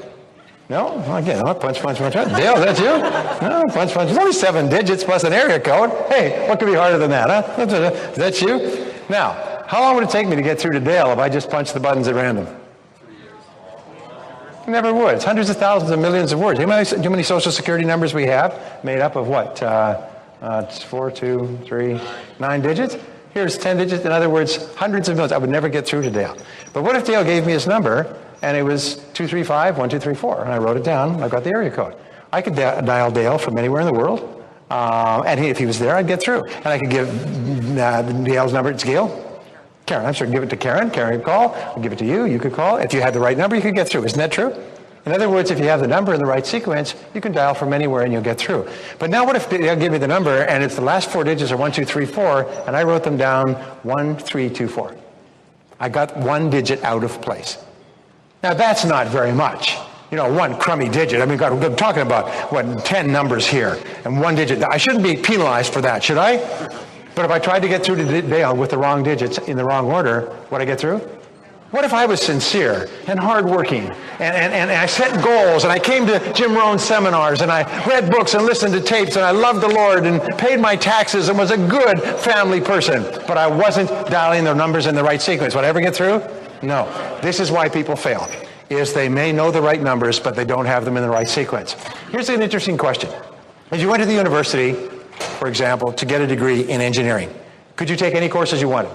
C: No? Again, punch. Dale, is that you? No, punch. It's only 7 digits plus an area code. Hey, what could be harder than that, huh? Is that you? Now, how long would it take me to get through to Dale if I just punched the buttons at random? It never would. It's hundreds of thousands of millions of words. Do you know how many social security numbers we have? Made up of what? 4, 2, 3, 9 digits? Here's 10 digits. In other words, hundreds of millions. I would never get through to Dale. But what if Dale gave me his number and it was 235 1234, and I wrote it down. I got the area code. I could dial Dale from anywhere in the world, and if he was there, I'd get through. And I could give Dale's number. It's Gail. Karen, I'm sure, give it to Karen. Karen could call. I'll give it to you. You could call. If you had the right number, you could get through. Isn't that true? In other words, if you have the number in the right sequence, you can dial from anywhere and you'll get through. But now what if they'll give me the number and it's the last 4 digits are 1, 2, 3, 4, and I wrote them down 1, 3, 2, 4. I got 1 digit out of place. Now that's not very much. You know, 1 crummy digit. I mean, God, we're talking about, what, 10 numbers here and 1 digit. I shouldn't be penalized for that, should I? But if I tried to get through to Dale with the wrong digits in the wrong order, would I get through? What if I was sincere and hardworking and I set goals and I came to Jim Rohn's seminars and I read books and listened to tapes and I loved the Lord and paid my taxes and was a good family person, but I wasn't dialing the numbers in the right sequence? Would I ever get through? No. This is why people fail, is they may know the right numbers, but they don't have them in the right sequence. Here's an interesting question. If you went to the university, for example, to get a degree in engineering, could you take any courses you wanted?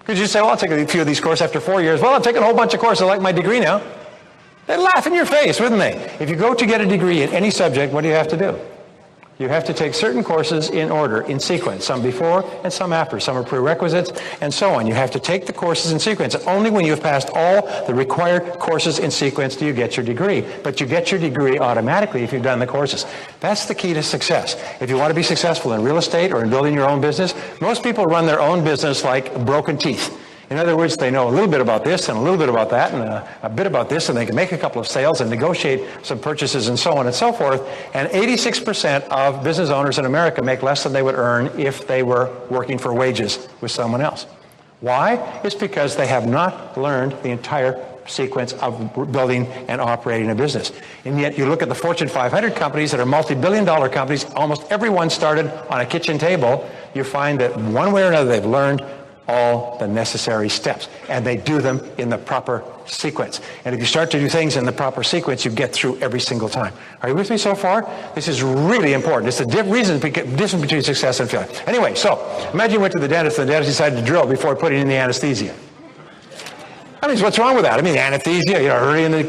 C: Could you say, well, I'll take a few of these courses after 4 years. Well, I've taken a whole bunch of courses. I like my degree now. They'd laugh in your face, wouldn't they? If you go to get a degree in any subject, what do you have to do? You have to take certain courses in order, in sequence, some before and some after. Some are prerequisites and so on. You have to take the courses in sequence. Only when you've passed all the required courses in sequence do you get your degree. But you get your degree automatically if you've done the courses. That's the key to success. If you want to be successful in real estate or in building your own business, most people run their own business like broken teeth. In other words, they know a little bit about this and a little bit about that and a bit about this, and they can make a couple of sales and negotiate some purchases and so on and so forth. And 86% of business owners in America make less than they would earn if they were working for wages with someone else. Why? It's because they have not learned the entire sequence of building and operating a business. And yet you look at the Fortune 500 companies that are multi-billion-dollar companies, almost everyone started on a kitchen table. You find that one way or another they've learned all the necessary steps, and they do them in the proper sequence. And if you start to do things in the proper sequence, you get through every single time. Are you with me so far? This is really important. It's the difference between success and failure. Anyway, so imagine you went to the dentist and the dentist decided to drill before putting in the anesthesia. I mean, what's wrong with that? I mean, anesthesia, you know, early in the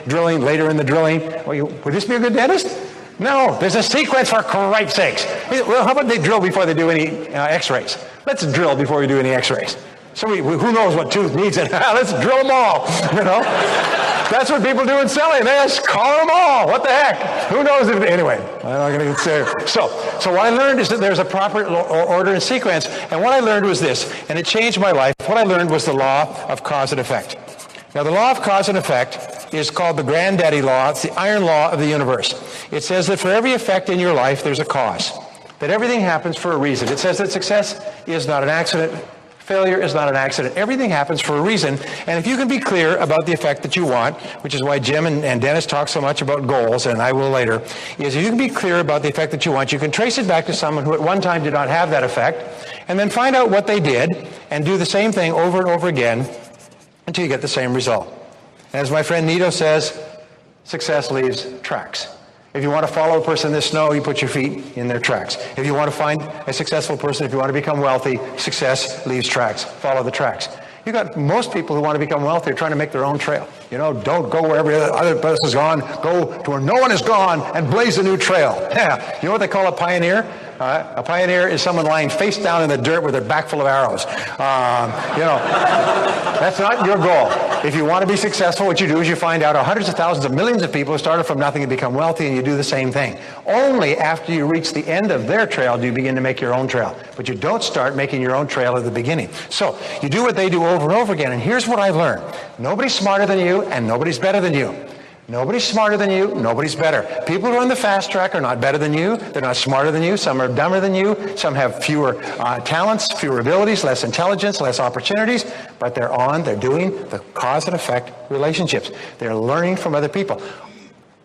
C: drilling, later in the drilling. Would this be a good dentist? No, there's a sequence, for Christ's sakes. Well, how about they drill before they do any x-rays? Let's drill before we do any x-rays. So who knows what tooth needs it? Let's drill them all, you know? That's what people do in selling. They just call them all. What the heck? Who knows if, anyway, I'm not going to get serious. So what I learned is that there's a proper order and sequence. And what I learned was this, and it changed my life. What I learned was the law of cause and effect. Now, the law of cause and effect is called the granddaddy law. It's the iron law of the universe. It says that for every effect in your life, there's a cause. That everything happens for a reason. It says that success is not an accident. Failure is not an accident. Everything happens for a reason. And if you can be clear about the effect that you want, which is why Jim and Dennis talk so much about goals, and I will later, is if you can be clear about the effect that you want, you can trace it back to someone who at one time did not have that effect, and then find out what they did and do the same thing over and over again until you get the same result. And as my friend Nito says, success leaves tracks. If you want to follow a person in the snow, you put your feet in their tracks. If you want to find a successful person, if you want to become wealthy, success leaves tracks. Follow the tracks. You've got most people who want to become wealthy are trying to make their own trail. You know, don't go where every other person has gone. Go to where no one has gone and blaze a new trail. Yeah. You know what they call a pioneer? A pioneer is someone lying face down in the dirt with their back full of arrows. You know, that's not your goal. If you want to be successful, what you do is you find out hundreds of thousands of millions of people who started from nothing and become wealthy, and you do the same thing. Only after you reach the end of their trail do you begin to make your own trail. But you don't start making your own trail at the beginning. So you do what they do over and over again. And here's what I learned. Nobody's smarter than you, and nobody's better than you. Nobody's smarter than you, nobody's better. People who are on the fast track are not better than you, they're not smarter than you, some are dumber than you, some have fewer talents, fewer abilities, less intelligence, less opportunities, but they're doing the cause and effect relationships. They're learning from other people.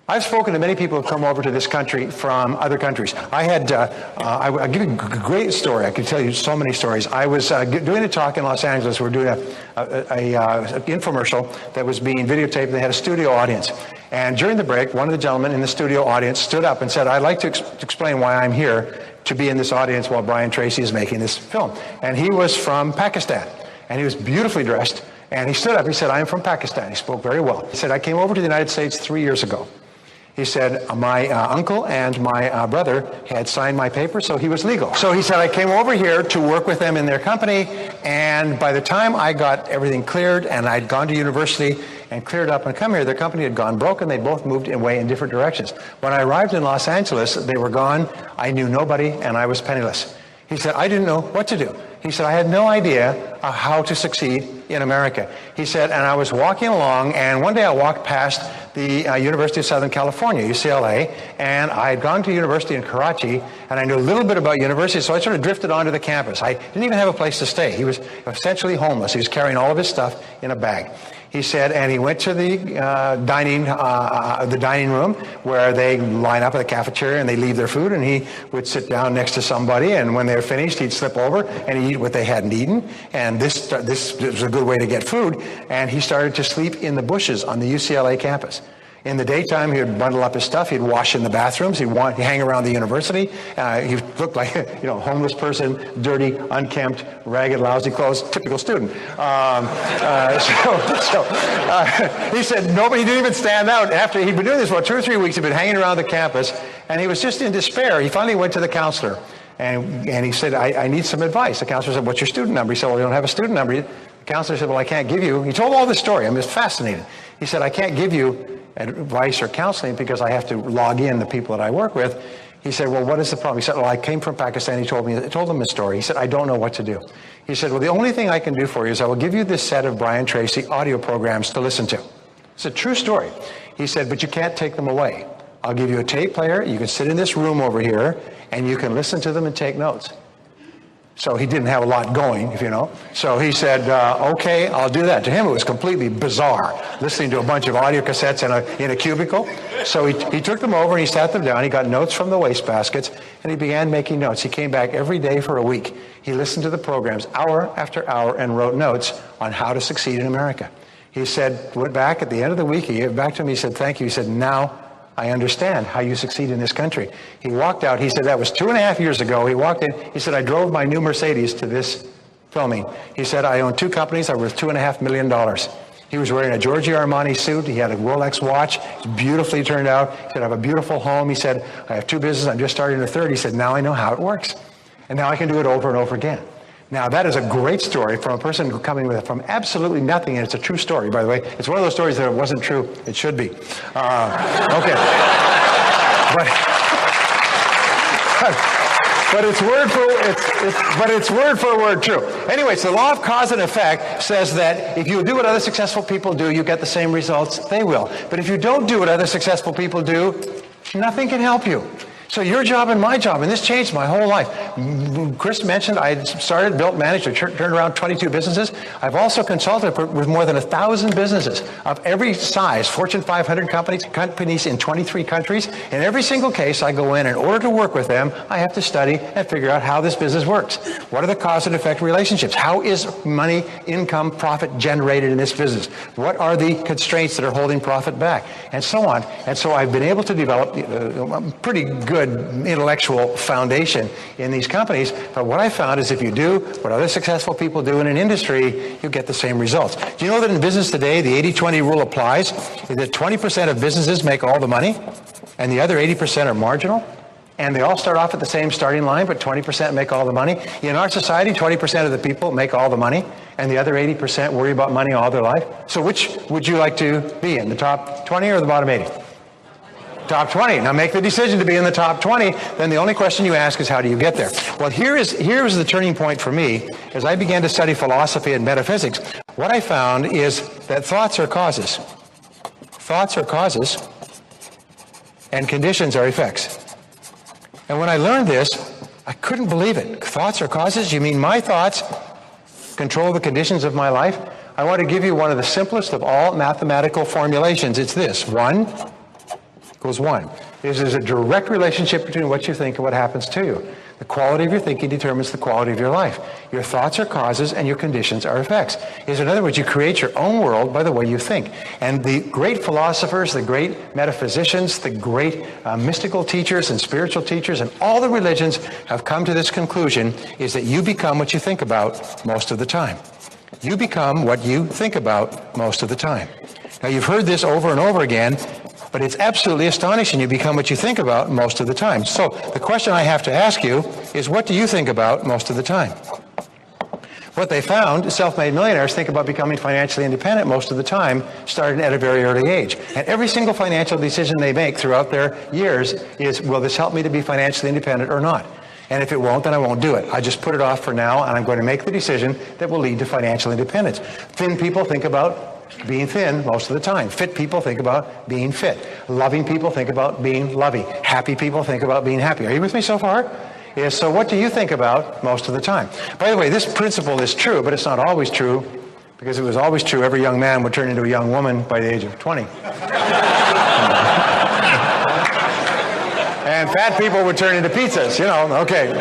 C: I've spoken to many people who come over to this country from other countries. I'll give you a great story. I could tell you so many stories. I was doing a talk in Los Angeles. We were doing an infomercial that was being videotaped. They had a studio audience. And during the break, one of the gentlemen in the studio audience stood up and said, I'd like to explain why I'm here to be in this audience while Brian Tracy is making this film. And he was from Pakistan. And he was beautifully dressed. And he stood up. He said, I'm from Pakistan. He spoke very well. He said, I came over to the United States 3 years ago. He said, my uncle and my brother had signed my papers, so he was legal. So he said, I came over here to work with them in their company, and by the time I got everything cleared and I'd gone to university and cleared up and come here, their company had gone broke and they both moved away in different directions. When I arrived in Los Angeles, they were gone. I knew nobody and I was penniless. He said, I didn't know what to do. He said, I had no idea how to succeed in America. He said, and I was walking along, and one day I walked past the University of Southern California, UCLA, and I had gone to university in Karachi, and I knew a little bit about university, so I sort of drifted onto the campus. I didn't even have a place to stay. He was essentially homeless. He was carrying all of his stuff in a bag. He said, and he went to the dining room where they line up at the cafeteria and they leave their food, and he would sit down next to somebody, and when they were finished, he'd slip over and he'd eat what they hadn't eaten. And this was a good way to get food. And he started to sleep in the bushes on the UCLA campus. In the daytime, he would bundle up his stuff. He'd wash in the bathrooms. He'd hang around the university. He looked like a homeless person, dirty, unkempt, ragged, lousy clothes, typical student. He said he didn't even stand out. After he'd been doing this for 2 or 3 weeks, he'd been hanging around the campus, and he was just in despair. He finally went to the counselor, and he said, I need some advice. The counselor said, what's your student number? He said, well, we don't have a student number. The counselor said, well, I can't give you. He told all this story. I'm just fascinated. He said, I can't give you advice or counseling because I have to log in the people that I work with. He said, well, what is the problem? He said, well, I came from Pakistan. I told him his story. He said, I don't know what to do. He said, well, the only thing I can do for you is I will give you this set of Brian Tracy audio programs to listen to. It's a true story. He said, but you can't take them away. I'll give you a tape player. You can sit in this room over here and you can listen to them and take notes. So he didn't have a lot going, if you know. So he said, okay, I'll do that. To him, it was completely bizarre, listening to a bunch of audio cassettes in a cubicle. So he took them over and he sat them down. He got notes from the wastebaskets, and he began making notes. He came back every day for a week. He listened to the programs hour after hour and wrote notes on how to succeed in America. He said, went back at the end of the week, he gave back to me, he said, thank you. He said, now I understand how you succeed in this country. He walked out. He said, that was 2.5 years ago. He walked in. He said, I drove my new Mercedes to this filming. He said, I own 2 companies. I'm worth $2.5 million. He was wearing a Giorgio Armani suit. He had a Rolex watch. It was beautifully turned out. He said, I have a beautiful home. He said, I have 2 businesses. I'm just starting a 3rd. He said, now I know how it works. And now I can do it over and over again. Now, that is a great story from a person coming from absolutely nothing, and it's a true story, by the way. It's one of those stories that it wasn't true. It should be. Okay. But it's word for word true. Anyway, so the law of cause and effect says that if you do what other successful people do, you get the same results they will. But if you don't do what other successful people do, nothing can help you. So your job and my job, and this changed my whole life. Chris mentioned I started, built, managed, or turned around 22 businesses. I've also consulted with more than 1,000 businesses of every size, Fortune 500 companies in 23 countries. In every single case, I go in order to work with them, I have to study and figure out how this business works. What are the cause and effect relationships? How is money, income, profit generated in this business? What are the constraints that are holding profit back? And so on. And so I've been able to develop pretty good good intellectual foundation in these companies. But what I found is if you do what other successful people do in an industry, you get the same results. Do you know that in business today, the 80-20 rule applies? That 20% of businesses make all the money, and the other 80% are marginal? And they all start off at the same starting line, but 20% make all the money. In our society, 20% of the people make all the money, and the other 80% worry about money all their life. So which would you like to be in, the top 20 or the bottom 80? Top 20. Now make the decision to be in the top 20. Then the only question you ask is, how do you get there? Well, here was the turning point for me. As I began to study philosophy and metaphysics, what I found is that thoughts are causes. Thoughts are causes, and conditions are effects. And when I learned this, I couldn't believe it. Thoughts are causes? You mean my thoughts control the conditions of my life? I want to give you one of the simplest of all mathematical formulations. It's this: 1 equals 1. There's a direct relationship between what you think and what happens to you. The quality of your thinking determines the quality of your life. Your thoughts are causes and your conditions are effects. In other words, you create your own world by the way you think. And the great philosophers, the great metaphysicians, the great mystical teachers and spiritual teachers and all the religions have come to this conclusion, is that you become what you think about most of the time. You become what you think about most of the time. Now, you've heard this over and over again, but it's absolutely astonishing. You become what you think about most of the time. So the question I have to ask you is, what do you think about most of the time? What they found, self-made millionaires think about becoming financially independent most of the time, starting at a very early age. And every single financial decision they make throughout their years is, will this help me to be financially independent or not? And if it won't, then I won't do it. I just put it off for now, and I'm going to make the decision that will lead to financial independence. Thin people think about being thin most of the time. Fit people think about being fit. Loving people think about being loving. Happy people think about being happy. Are you with me so far? Yes. So what do you think about most of the time? By the way, this principle is true, but it's not always true, because if it was always true, every young man would turn into a young woman by the age of 20. And fat people would turn into pizzas, okay.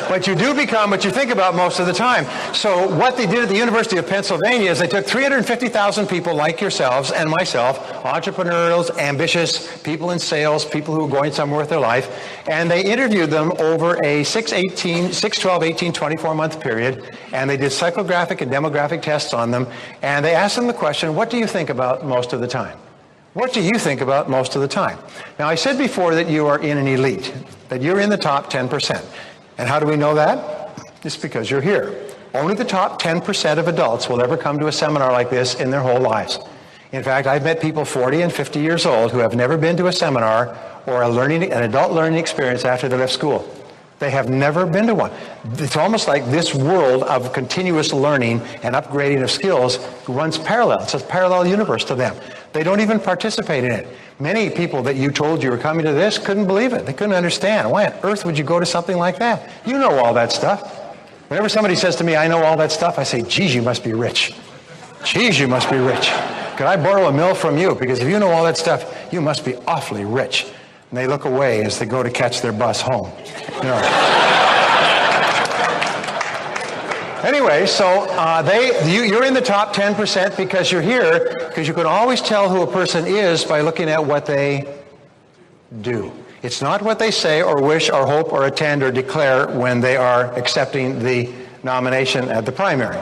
C: But you do become what you think about most of the time. So what they did at the University of Pennsylvania is they took 350,000 people like yourselves and myself, entrepreneurs, ambitious, people in sales, people who are going somewhere with their life, and they interviewed them over a 6, 12, 18, 24-month period, and they did psychographic and demographic tests on them, and they asked them the question, what do you think about most of the time? What do you think about most of the time? Now, I said before that you are in an elite, that you're in the top 10%. And how do we know that? It's because you're here. Only the top 10% of adults will ever come to a seminar like this in their whole lives. In fact, I've met people 40 and 50 years old who have never been to a seminar or an adult learning experience after they left school. They have never been to one. It's almost like this world of continuous learning and upgrading of skills runs parallel. It's a parallel universe to them. They don't even participate in it. Many people that you told you were coming to this couldn't believe it. They couldn't understand. Why on earth would you go to something like that? You know all that stuff. Whenever somebody says to me, I know all that stuff, I say, geez, you must be rich. Geez, you must be rich. Could I borrow $1 million from you? Because if you know all that stuff, you must be awfully rich. And they look away as they go to catch their bus home. Anyway, so you're in the top 10% because you're here, because you can always tell who a person is by looking at what they do. It's not what they say or wish or hope or attend or declare when they are accepting the nomination at the primary.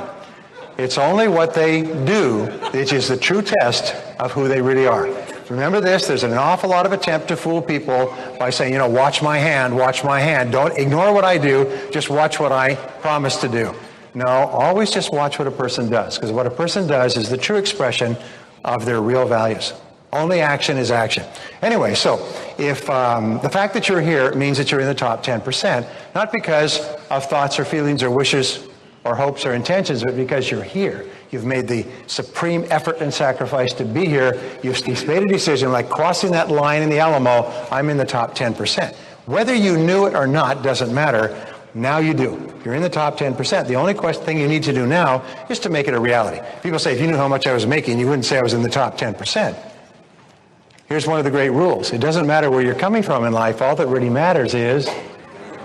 C: It's only what they do which is the true test of who they really are. Remember this, there's an awful lot of attempt to fool people by saying, watch my hand, watch my hand. Don't ignore what I do, just watch what I promise to do. No, always just watch what a person does, because what a person does is the true expression of their real values. Only action is action. Anyway, so if the fact that you're here means that you're in the top 10%, not because of thoughts or feelings or wishes or hopes or intentions, but because you're here. You've made the supreme effort and sacrifice to be here. You've made a decision like crossing that line in the Alamo, I'm in the top 10%. Whether you knew it or not doesn't matter. Now you do. You're in the top 10%. The only thing you need to do now is to make it a reality. People say, if you knew how much I was making, you wouldn't say I was in the top 10%. Here's one of the great rules. It doesn't matter where you're coming from in life. All that really matters is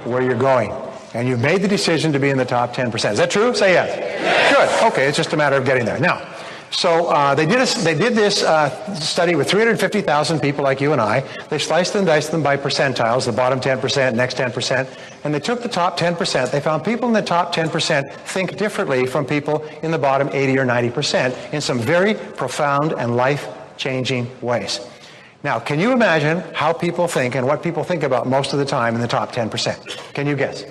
C: where you're going. And you've made the decision to be in the top 10%. Is that true? Say yes. Yes. Good. Okay, it's just a matter of getting there. Now, So they did this study with 350,000 people like you and I. They sliced and diced them by percentiles, the bottom 10%, next 10%, and they took the top 10%. They found people in the top 10% think differently from people in the bottom 80 or 90% in some very profound and life-changing ways. Now, can you imagine how people think and what people think about most of the time in the top 10%? Can you guess?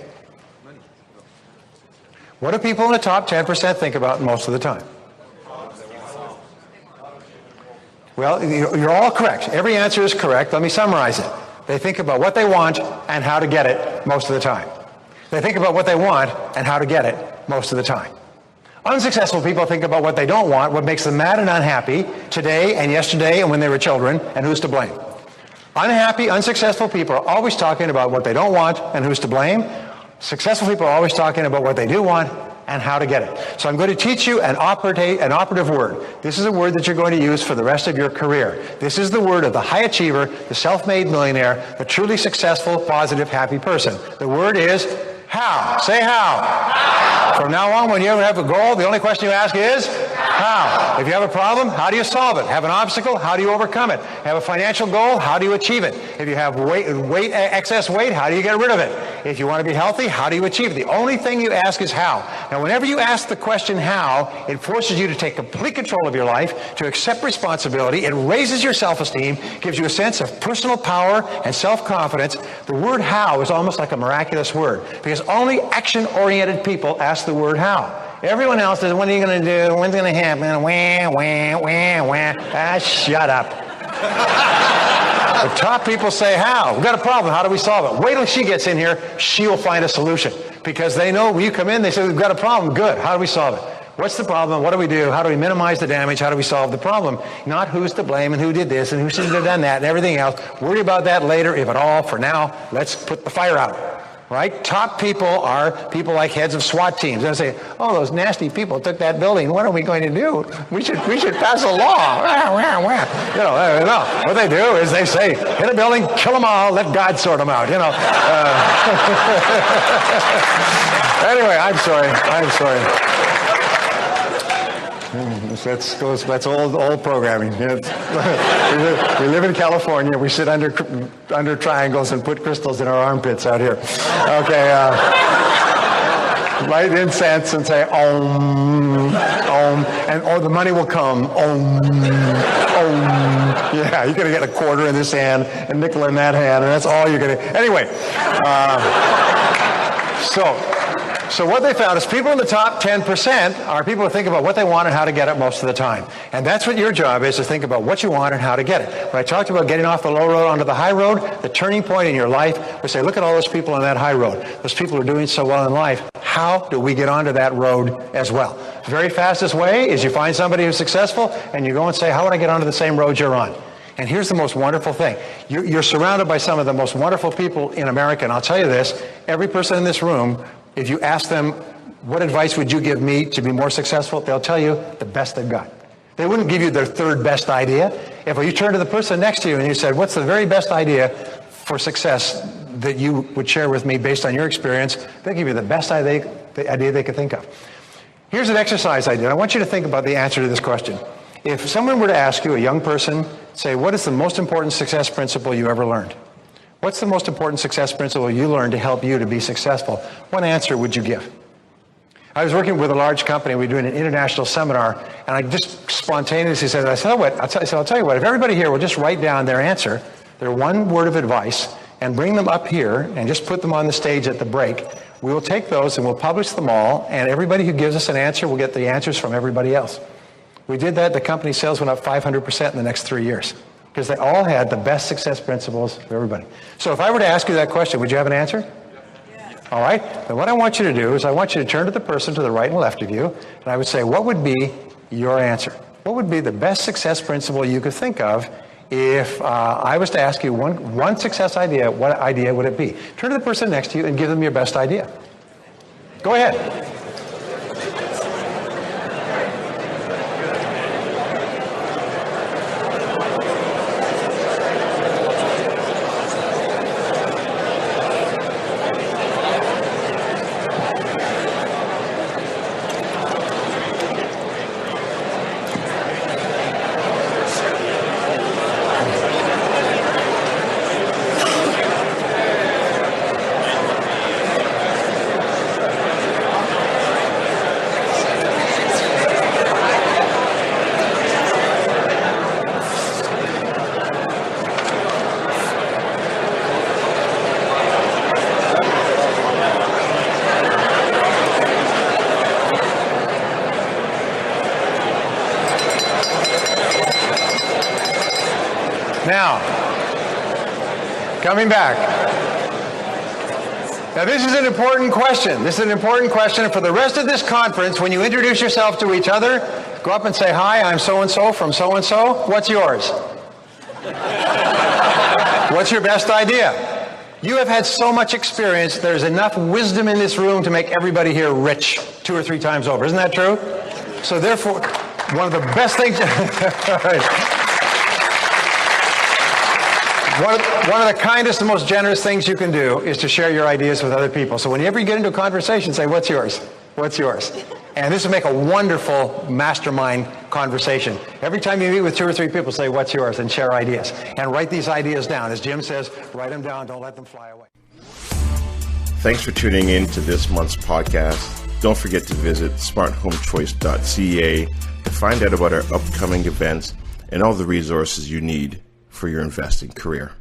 C: What do people in the top 10% think about most of the time? Well, you're all correct. Every answer is correct. Let me summarize it. They think about what they want and how to get it most of the time. They think about what they want and how to get it most of the time. Unsuccessful people think about what they don't want, what makes them mad and unhappy today and yesterday and when they were children, and who's to blame. Unhappy, unsuccessful people are always talking about what they don't want and who's to blame. Successful people are always talking about what they do want and how to get it. So I'm going to teach you an operative word. This is a word that you're going to use for the rest of your career. This is the word of the high achiever, the self-made millionaire, the truly successful, positive, happy person. The word is how. Say how. How. From now on, when you ever have a goal, the only question you ask is how. If you have a problem, how do you solve it? Have an obstacle, how do you overcome it? Have a financial goal, how do you achieve it? If you have excess weight, how do you get rid of it? If you want to be healthy, how do you achieve it? The only thing you ask is how. Now, whenever you ask the question how, it forces you to take complete control of your life, to accept responsibility. It raises your self-esteem, gives you a sense of personal power and self-confidence. The word how is almost like a miraculous word, because only action-oriented people ask the word how. Everyone else says, what are you going to do? When's it going to happen? Wah, wah, wah, wah. Ah, shut up. The top people say how. We've got a problem. How do we solve it? Wait till she gets in here. She will find a solution. Because they know when you come in, they say, we've got a problem. Good. How do we solve it? What's the problem? What do we do? How do we minimize the damage? How do we solve the problem? Not who's to blame and who did this and who should have done that and everything else. Worry about that later, if at all. For now, let's put the fire out. Right? Top people are people like heads of SWAT teams. They say, oh, those nasty people took that building. What are we going to do? We should pass a law. No. What they do is they say, hit a building, kill them all, let God sort them out. Anyway, I'm sorry. That's old programming. We live in California. We sit under triangles and put crystals in our armpits out here. Okay. Light incense and say Om, Om, and the money will come. Om, Om. Yeah, you're going to get a quarter in this hand, a nickel in that hand, and that's all you're going to. Anyway, So what they found is people in the top 10% are people who think about what they want and how to get it most of the time. And that's what your job is, to think about what you want and how to get it. When I talked about getting off the low road onto the high road, the turning point in your life, we say, look at all those people on that high road. Those people who are doing so well in life. How do we get onto that road as well? The very fastest way is you find somebody who's successful and you go and say, how would I get onto the same road you're on? And here's the most wonderful thing. You're surrounded by some of the most wonderful people in America. And I'll tell you this, every person in this room, if you ask them, what advice would you give me to be more successful? They'll tell you the best they've got. They wouldn't give you their third best idea. If you turn to the person next to you and you said, what's the very best idea for success that you would share with me based on your experience? They'll give you the best idea they could think of. Here's an exercise I did. I want you to think about the answer to this question. If someone were to ask you, a young person, say, what is the most important success principle you ever learned? What's the most important success principle you learned to help you to be successful? What answer would you give? I was working with a large company. We were doing an international seminar, and I just spontaneously said, I'll tell you what, if everybody here will just write down their answer, their one word of advice, and bring them up here and just put them on the stage at the break, we will take those and we'll publish them all, and everybody who gives us an answer will get the answers from everybody else. We did that. The company's sales went up 500% in the next 3 years. Because they all had the best success principles for everybody. So if I were to ask you that question, would you have an answer? Yeah. All right. Then what I want you to do is I want you to turn to the person to the right and left of you, and I would say, what would be your answer? What would be the best success principle you could think of if I was to ask you one success idea? What idea would it be? Turn to the person next to you and give them your best idea. Go ahead. Now, coming back. Now, this is an important question. This is an important question. And for the rest of this conference, when you introduce yourself to each other, go up and say, "Hi, I'm so-and-so from so-and-so. What's yours?" What's your best idea? You have had so much experience. There's enough wisdom in this room to make everybody here rich 2 or 3 times over. Isn't that true? So therefore, one of the best things... One of the kindest and most generous things you can do is to share your ideas with other people. So whenever you get into a conversation, say, "What's yours? What's yours?" And this will make a wonderful mastermind conversation. Every time you meet with 2 or 3 people, say, "What's yours?" and share ideas. And write these ideas down. As Jim says, write them down. Don't let them fly away.
A: Thanks for tuning in to this month's podcast. Don't forget to visit smarthomechoice.ca to find out about our upcoming events and all the resources you need for your investing career.